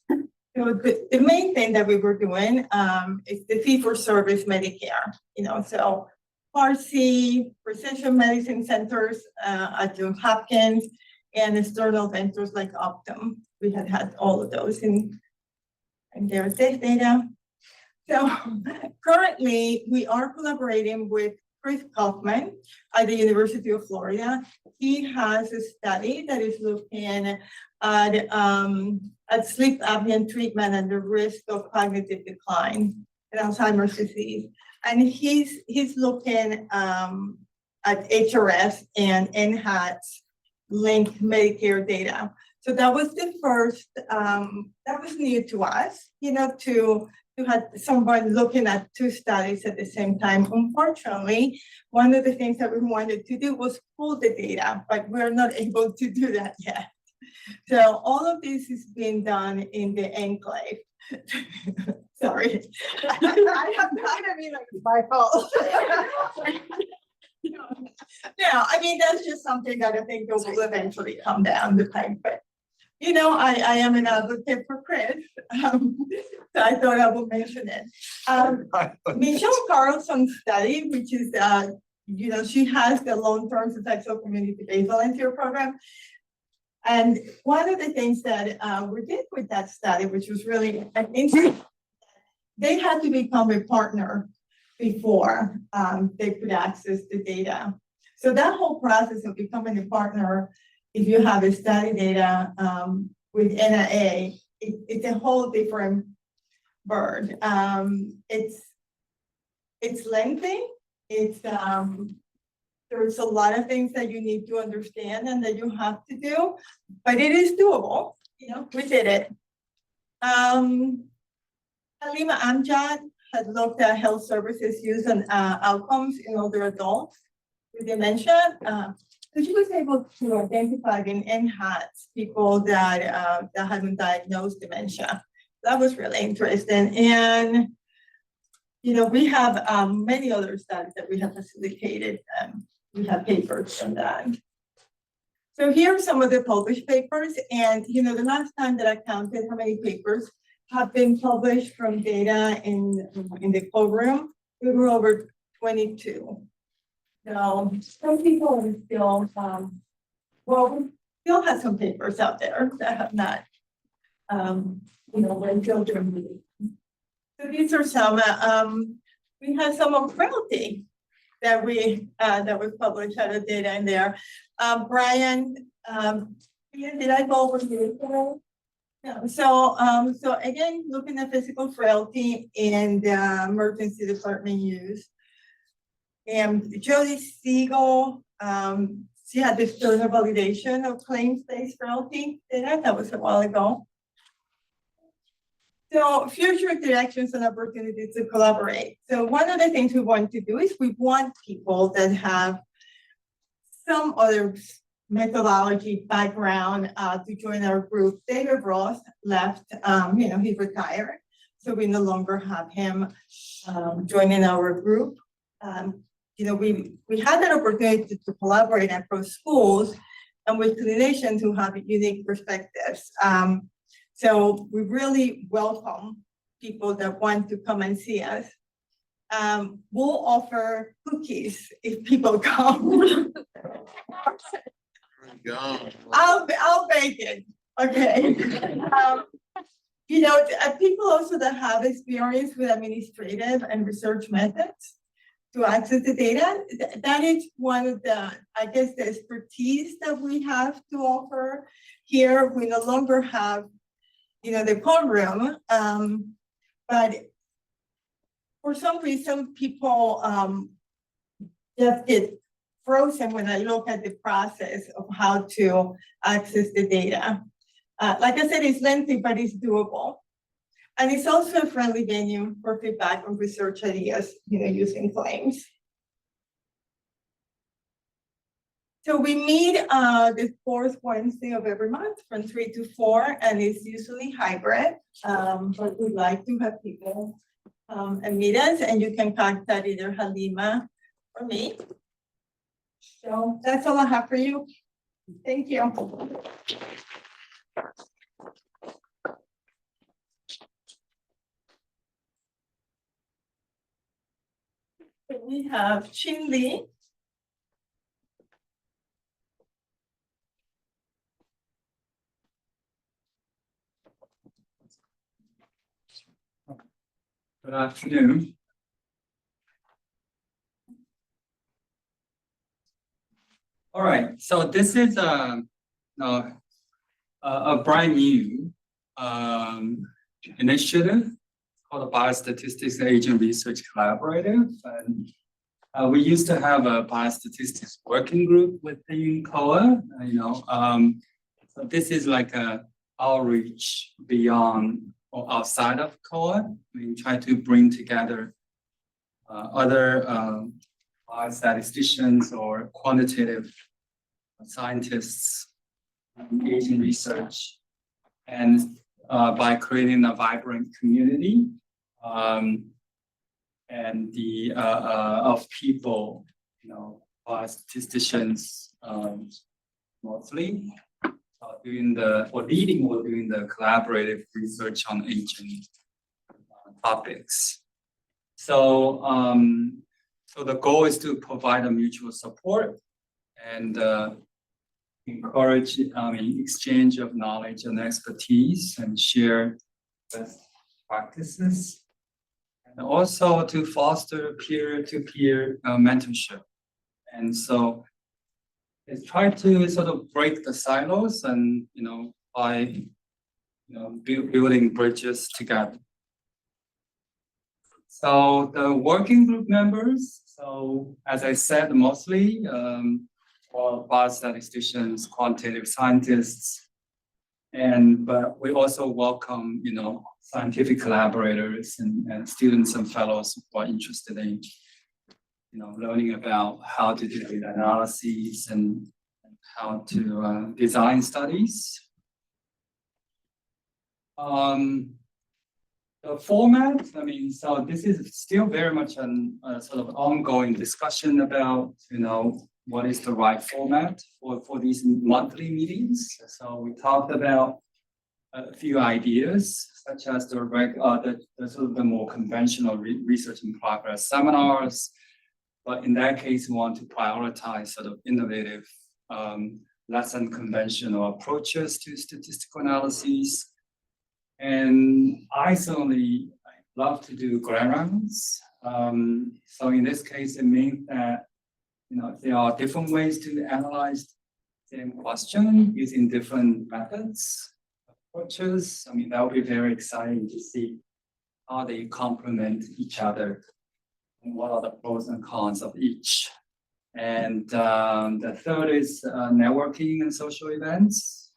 So the main thing that we were doing is the fee-for-service Medicare, so Part C, precision medicine centers at Johns Hopkins, and external vendors like Optum. We had all of those and there's this data. So currently we are collaborating with Chris Kaufman at the University of Florida. He has a study that is looking at sleep apnea treatment and the risk of cognitive decline in Alzheimer's disease. And he's looking at HRS and NHATS linked Medicare data. So that was the first, that was new to us, to have someone looking at 2 studies at the same time. Unfortunately, one of the things that we wanted to do was pull the data, but we're not able to do that yet. So all of this is being done in the enclave. Sorry. I have not, it's my fault. Yeah, that's just something that I think will eventually come down the pipe. But I am an advocate for Chris, so I thought I would mention it. Michelle Carlson's study, which is, she has the long-term successful community-based volunteer program. And one of the things that we did with that study, which was really interesting, they had to become a partner before they could access the data. So that whole process of becoming a partner, if you have a study data with NIA, it's a whole different bird. It's lengthy. There's a lot of things that you need to understand and that you have to do, but it is doable. We did it. Halima Amjad had looked at health services use and outcomes in older adults with dementia. So she was able to identify in NHATs people that had been diagnosed dementia. That was really interesting. And we have many other studies that we have facilitated. We have papers on that. So here are some of the published papers. And the last time that I counted how many papers have been published from data in the program, we were over 22. So some people are still, we still have some papers out there that have not, when children. So these are some, we have some on frailty that we published out of data in there. Brian, did I go over here? Yeah, so again, looking at physical frailty and emergency department use. And Jody Siegel, she had this external validation of claims-based frailty data. That was a while ago. So future interactions and opportunities to collaborate. So one of the things we want to do is we want people that have some other methodology background to join our group. David Ross left, he retired. So we no longer have him joining our group. We had that opportunity to collaborate across schools and with clinicians who have unique perspectives. So we really welcome people that want to come and see us. We'll offer cookies if people come. I'll bake it. Okay. People also that have experience with administrative and research methods to access the data, that is one of the, I guess, the expertise that we have to offer here. We no longer have, the call room, but for some reason, people just get frozen when I look at the process of how to access the data. Like I said, it's lengthy, but it's doable. And it's also a friendly venue for feedback on research ideas, using claims. So we meet the fourth Wednesday of every month from 3 to 4, and it's usually hybrid. But we'd like to have people and meet us, and you can contact either Halima or me. So that's all I have for you. Thank you. We have Chin Lee. Good afternoon. All right, so this is a brand new initiative called the Biostatistics Agent Research Collaborative. And we used to have a biostatistics working group within COAH, so this is like a outreach beyond or outside of COAH. We try to bring together other biostatisticians or quantitative scientists engaged in research, and by creating a vibrant community and the of people, biostatisticians mostly doing leading or doing the collaborative research on aging topics. So so the goal is to provide a mutual support and encourage exchange of knowledge and expertise and share best practices, and also to foster peer-to-peer mentorship. And so it's trying to sort of break the silos and by building bridges together. So the working group members, so as I said, mostly all biostatisticians, quantitative scientists, But we also welcome, scientific collaborators and students and fellows who are interested in, learning about how to do data analyses and how to design studies. The format, so this is still very much a sort of ongoing discussion about, what is the right format for these monthly meetings. So we talked about a few ideas, such as the sort of the more conventional research in progress seminars. But in that case, we want to prioritize sort of innovative, less unconventional approaches to statistical analysis. And I certainly love to do grand rounds. So in this case, it means that, there are different ways to analyze the same question using different methods, approaches. That would be very exciting to see how they complement each other and what are the pros and cons of each. And the third is networking and social events.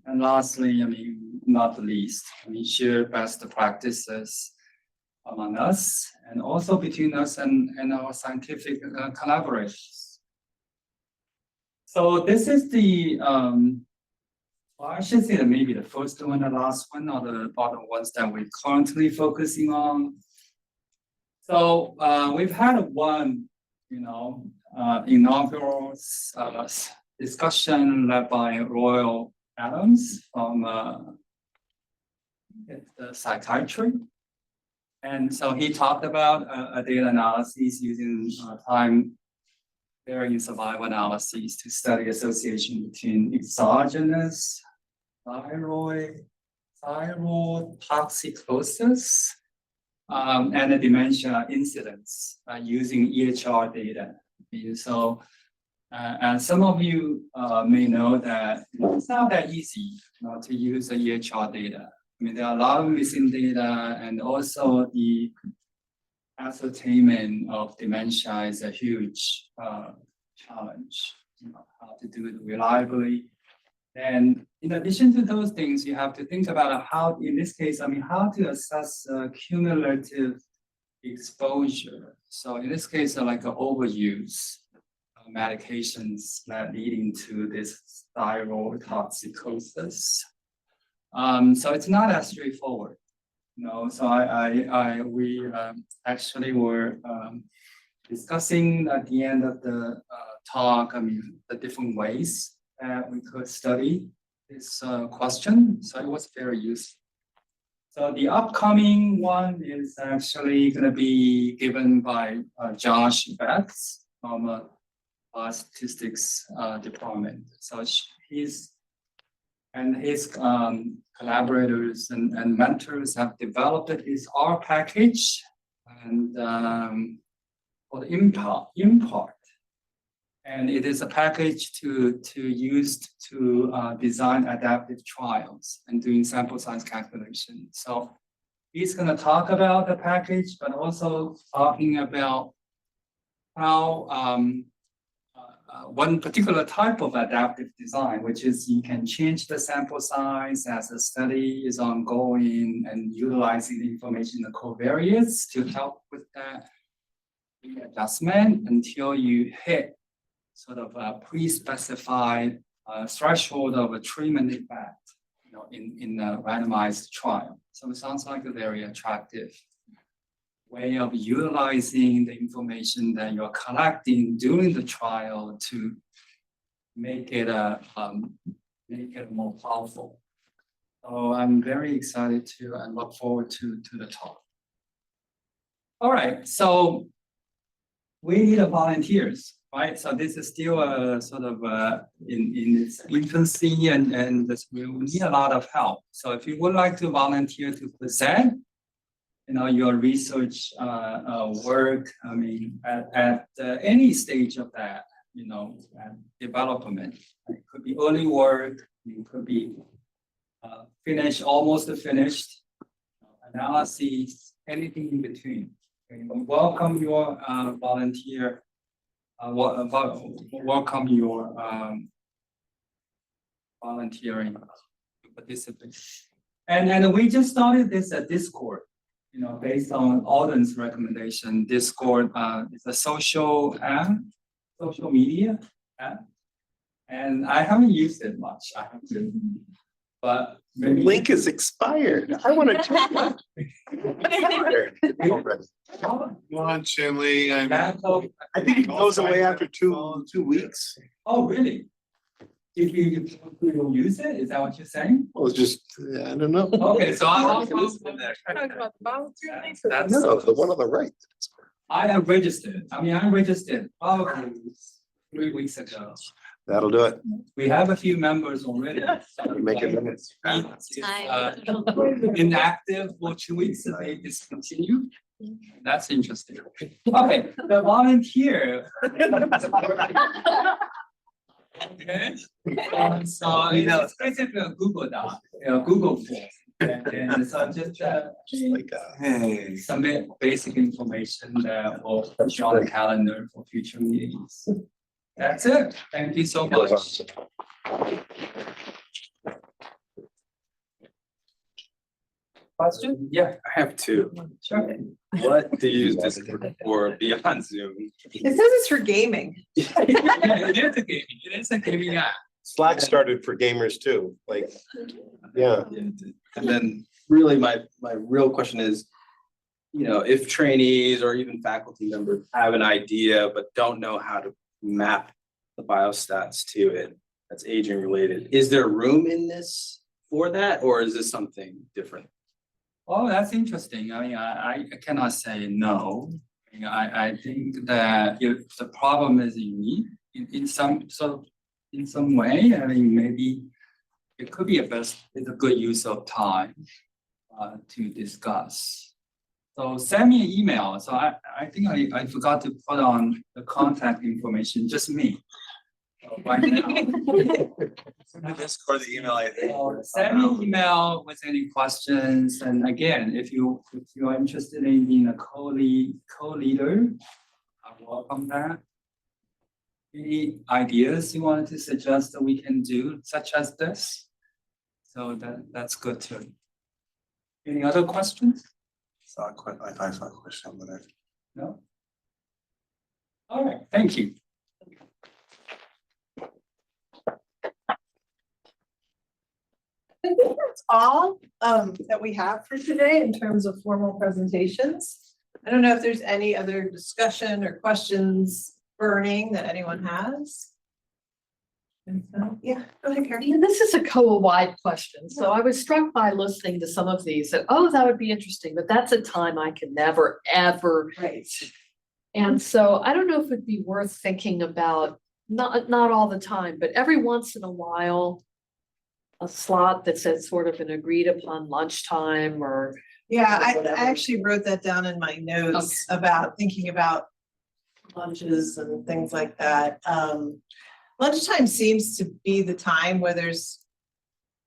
And lastly, not the least, share best practices among us and also between us and our scientific collaborators. So this is the, well, I should say that maybe the first one, the last one, or the ones that we're currently focusing on. So we've had one, inaugural discussion led by Royal Adams from the psychiatry. And so he talked about a data analysis using time varying survival analyses to study association between exogenous thyroid toxicosis and the dementia incidence using EHR data. So, and some of you may know that it's not that easy to use the EHR data. There are a lot of missing data, and also the ascertainment of dementia is a huge challenge, how to do it reliably. And in addition to those things, you have to think about how, in this case, how to assess cumulative exposure. So in this case, like overuse of medications that leading to this thyroid toxicosis. So it's not as straightforward, So we actually were discussing at the end of the talk, the different ways that we could study this question. So it was very useful. So the upcoming one is actually going to be given by Josh Betts from statistics department. So his collaborators and mentors have developed this R package and called Impart. And it is a package to use to design adaptive trials and doing sample size calculation. So he's going to talk about the package, but also talking about how one particular type of adaptive design, which is you can change the sample size as the study is ongoing and utilizing the information, the covariates to help with that adjustment until you hit sort of a pre-specified threshold of a treatment effect, in a randomized trial. So it sounds like a very attractive way of utilizing the information that you're collecting during the trial to make it more powerful. So I'm very excited to and look forward to the talk. All right, so we need volunteers, right? So this is still a sort of in its infancy, and we will need a lot of help. So if you would like to volunteer to present, your research work, at any stage of that, development. It could be early work, it could be finished, almost finished, analysis, anything in between. We welcome your volunteer, welcome your volunteering to participate. And we just started this at Discord, you know, based on Alden's recommendation. Discord is a social app, social media app. And I haven't used it much, I have to. But maybe. Link is expired. I want to. Oh, Come on, Chinley, I'm. I think it goes away after 2 weeks. Oh, really? If you don't use it, is that what you're saying? Well, it's just, I don't know. Okay, so I'll. Talking about the volunteer thing? That's. No, the one on the right. I have registered, I registered probably 3 weeks ago. That'll do it. We have a few members already. Make it minutes. Inactive for 2 weeks and they discontinue. That's interesting. Okay, the volunteer. Okay. So it's basically a Google Doc, Google Form. And so just Like, Hey. submit basic information that will put you on the calendar for future meetings. That's it. Thank you so much. Question? Yeah, I have two. sure. What do you use this for beyond Zoom? It says it's for gaming. Yeah, it is a gaming, it is a gaming app. Slack started for gamers too, like, yeah. And then really my real question is, you know, if trainees or even faculty members have an idea but don't know how to map the biostats to it, that's aging related, is there room in this for that, or is this something different? Oh, that's interesting. I mean, I cannot say no. I mean, I think that if the problem is unique in some way, I mean, maybe it could be it's a good use of time to discuss. So send me an email. So I think I forgot to put on the contact information, just me. So right now. Discord, the email, I think. Send me an email with any questions. And again, if you are interested in being a co-leader, I welcome that. Any ideas you wanted to suggest that we can do such as this? So that's good too. Any other questions? Saw a I saw a question, but I. No? All right, thank you. I think that's all that we have for today in terms of formal presentations. I don't know if there's any other discussion or questions burning that anyone has. And so, yeah, go ahead, Karen. Yeah, this is a COAH-wide question. So I was struck by listening to some of these that, oh, that would be interesting, but that's a time I can never, ever. Right. And so I don't know if it'd be worth thinking about, not all the time, but every once in a while, a slot that says sort of an agreed upon lunchtime or. Yeah, I whatever. actually wrote that down in my notes about thinking about lunches and things like that. Lunchtime seems to be the time where there's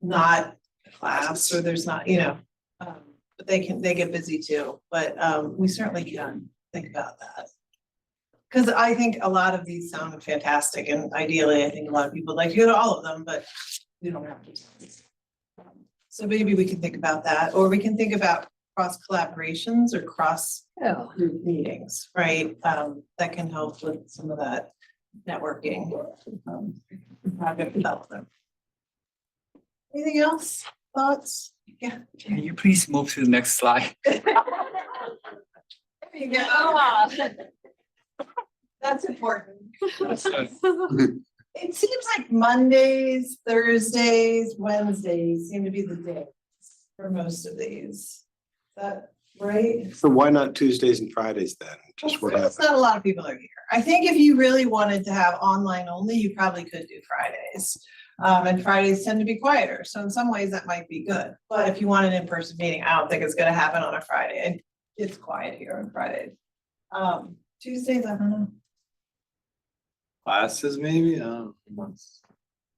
not a class or there's not, but they get busy too, but we certainly can think about that. Cause I think a lot of these sound fantastic and ideally, I think a lot of people like to go to all of them, but we don't have to. So maybe we can think about that, or we can think about cross collaborations or cross group meetings, right? That can help with some of that networking, project development. Anything else? Thoughts? Yeah. Can you please move to the next slide? There you go. That's important. It seems like Mondays, Thursdays, Wednesdays seem to be the days for most of these. Is that right? So why not Tuesdays and Fridays then? Just what It's happened? not a lot of people are here. I think if you really wanted to have online only, you probably could do Fridays. And Fridays tend to be quieter. So in some ways that might be good. But if you want an in-person meeting, I don't think it's gonna happen on a Friday. And it's quiet here on Fridays. Tuesdays, I don't know. Classes maybe,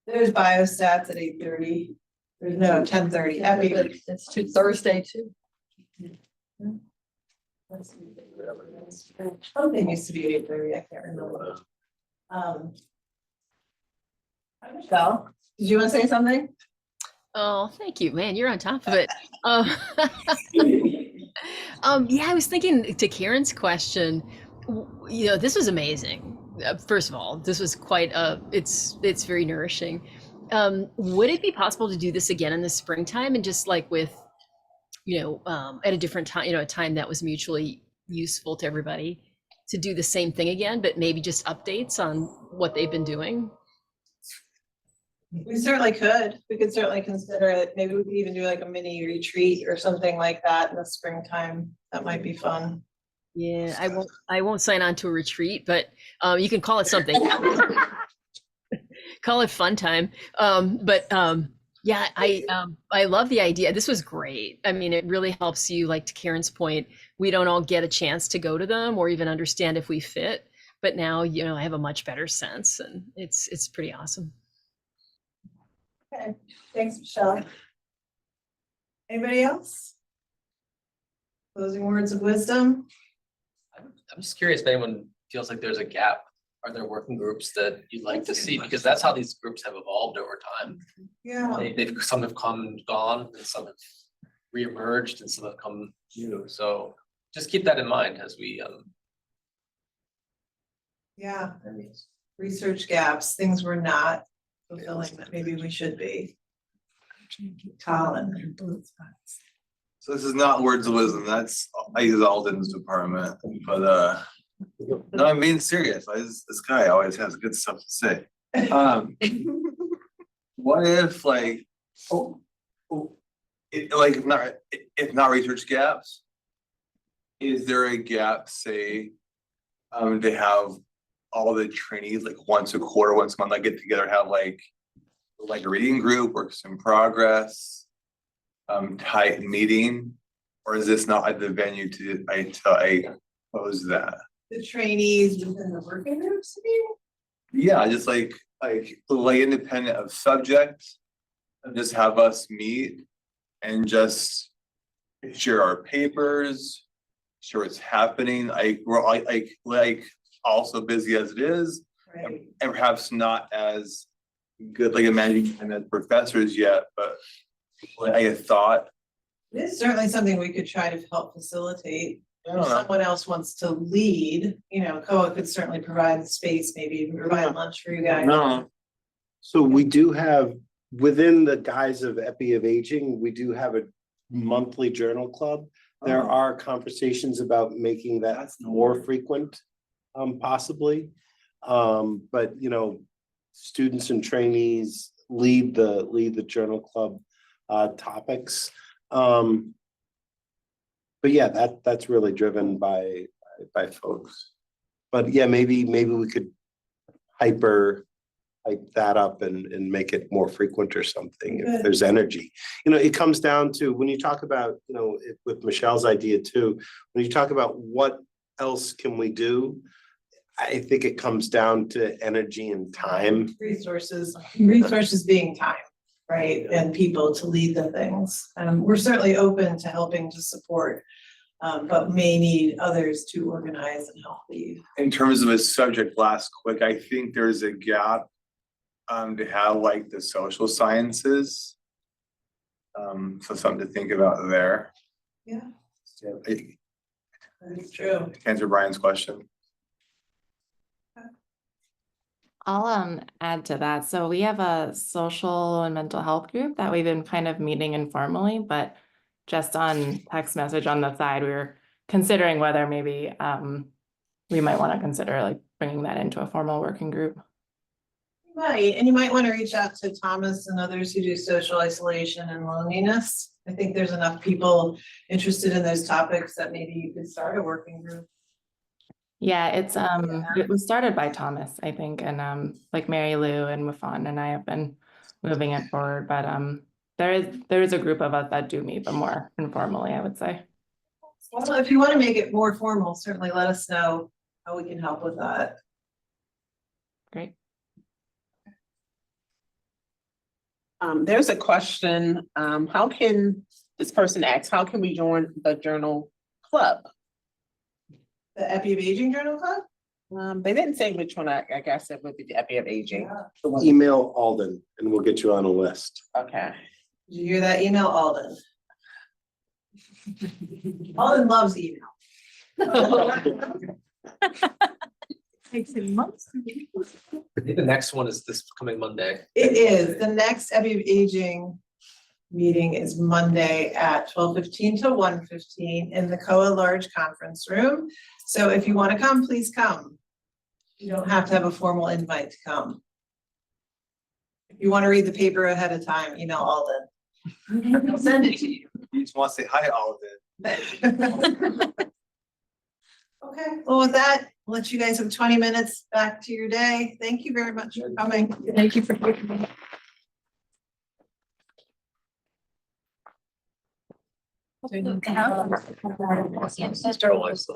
There's biostats at 8:30. There's no 10:30. It's to Thursday too. Something used to be 8:30. I can't remember. Michelle, did you want to say something? Oh, thank you, man. You're on top of it. Um, yeah, I was thinking to Karen's question, you know, this was amazing. First of all, this was quite it's very nourishing. Would it be possible to do this again in the springtime and just like with, you know, at a different time, you know, a time that was mutually useful to everybody to do the same thing again, but maybe just updates on what they've been doing? We certainly could. We could certainly consider it. Maybe we could even do like a mini retreat or something like that in the springtime. That might be fun. Yeah, I won't sign on to a retreat, but you can call it something. Call it fun time. Yeah, I love the idea. This was great. I mean, it really helps you, like to Karen's point, we don't all get a chance to go to them or even understand if we fit. But now, you know, I have a much better sense and it's pretty awesome. Okay, thanks, Michelle. Anybody else? Closing words of wisdom? I'm just curious if anyone feels like there's a gap. Are there working groups that you'd like to see? Because that's how these groups have evolved over time. Yeah. Some have come and gone, and some have reemerged, and some have come new. So just keep that in mind as we Yeah. Research gaps, things we're not fulfilling that maybe we should be. Colin. So this is not words of wisdom, that's, I use Alden's department, but no, I'm being serious, this guy always has good stuff to say. What if like, if not research gaps, is there a gap, say, to have all the trainees like once a quarter, once a month, like get together, have like a reading group, works in progress, type meeting, or is this not at the venue to, I pose that? The trainees within the working groups, Yeah, just like independent of subject, and just have us meet and just share our papers, share what's happening, we're like also busy as it is, right? and perhaps not as good like a managing time as professors yet, but like I thought. It is certainly something we could try to help facilitate. I don't If know. someone else wants to lead, you know, COAH could certainly provide space, maybe provide lunch for you guys. No, So we do have, within the guise of Epi of Aging, we do have a monthly journal club. There are conversations about making that more frequent, possibly. But you know, students and trainees lead the journal club topics. But yeah, that's really driven by folks. But yeah, maybe we could hype that up and make it more frequent or something if there's energy. You know, it comes down to when you talk about, you know, with Michelle's idea too, when you talk about what else can we do, I think it comes down to energy and time. Resources being time, right? And people to lead the things. We're certainly open to helping to support, but may need others to organize and help lead. in terms of a subject, last quick, I think there's a gap to have like the social sciences. So something to think about there. Yeah. So, That's true. to answer Brian's question. I'll add to that. So we have a social and mental health group that we've been kind of meeting informally, but just on text message on the side, we were considering whether maybe we might want to consider like bringing that into a formal working group. Right, and you might want to reach out to Thomas and others who do social isolation and loneliness. I think there's enough people interested in those topics that maybe you could start a working group. Yeah, it was started by Thomas, I think, and like Mary Lou and Wafan and I have been moving it forward, but there is a group of us that do meet, but more informally, I would say. Well, if you want to make it more formal, certainly let us know how we can help with that. Great. There's a question, how can, this person asks, how can we join the journal club? The Epi of Aging Journal Club? They didn't say which one, I guess it would be the Epi of Aging. Email Alden and we'll get you on a list. Okay. Did you hear that email, Alden? Alden loves email. Takes him months. I think the next one is this coming Monday. It is, the next Abbey of Aging meeting is Monday at 12:15 to 1:15 in the COAH large conference room. So if you want to come, please come. You don't have to have a formal invite to come. If you want to read the paper ahead of time, email Alden. I'll send it to you. You just want to say hi, Alden. Okay, well, with that, I'll let you guys have 20 minutes back to your day. Thank you very much for coming. Thank you for taking me. Star Wars.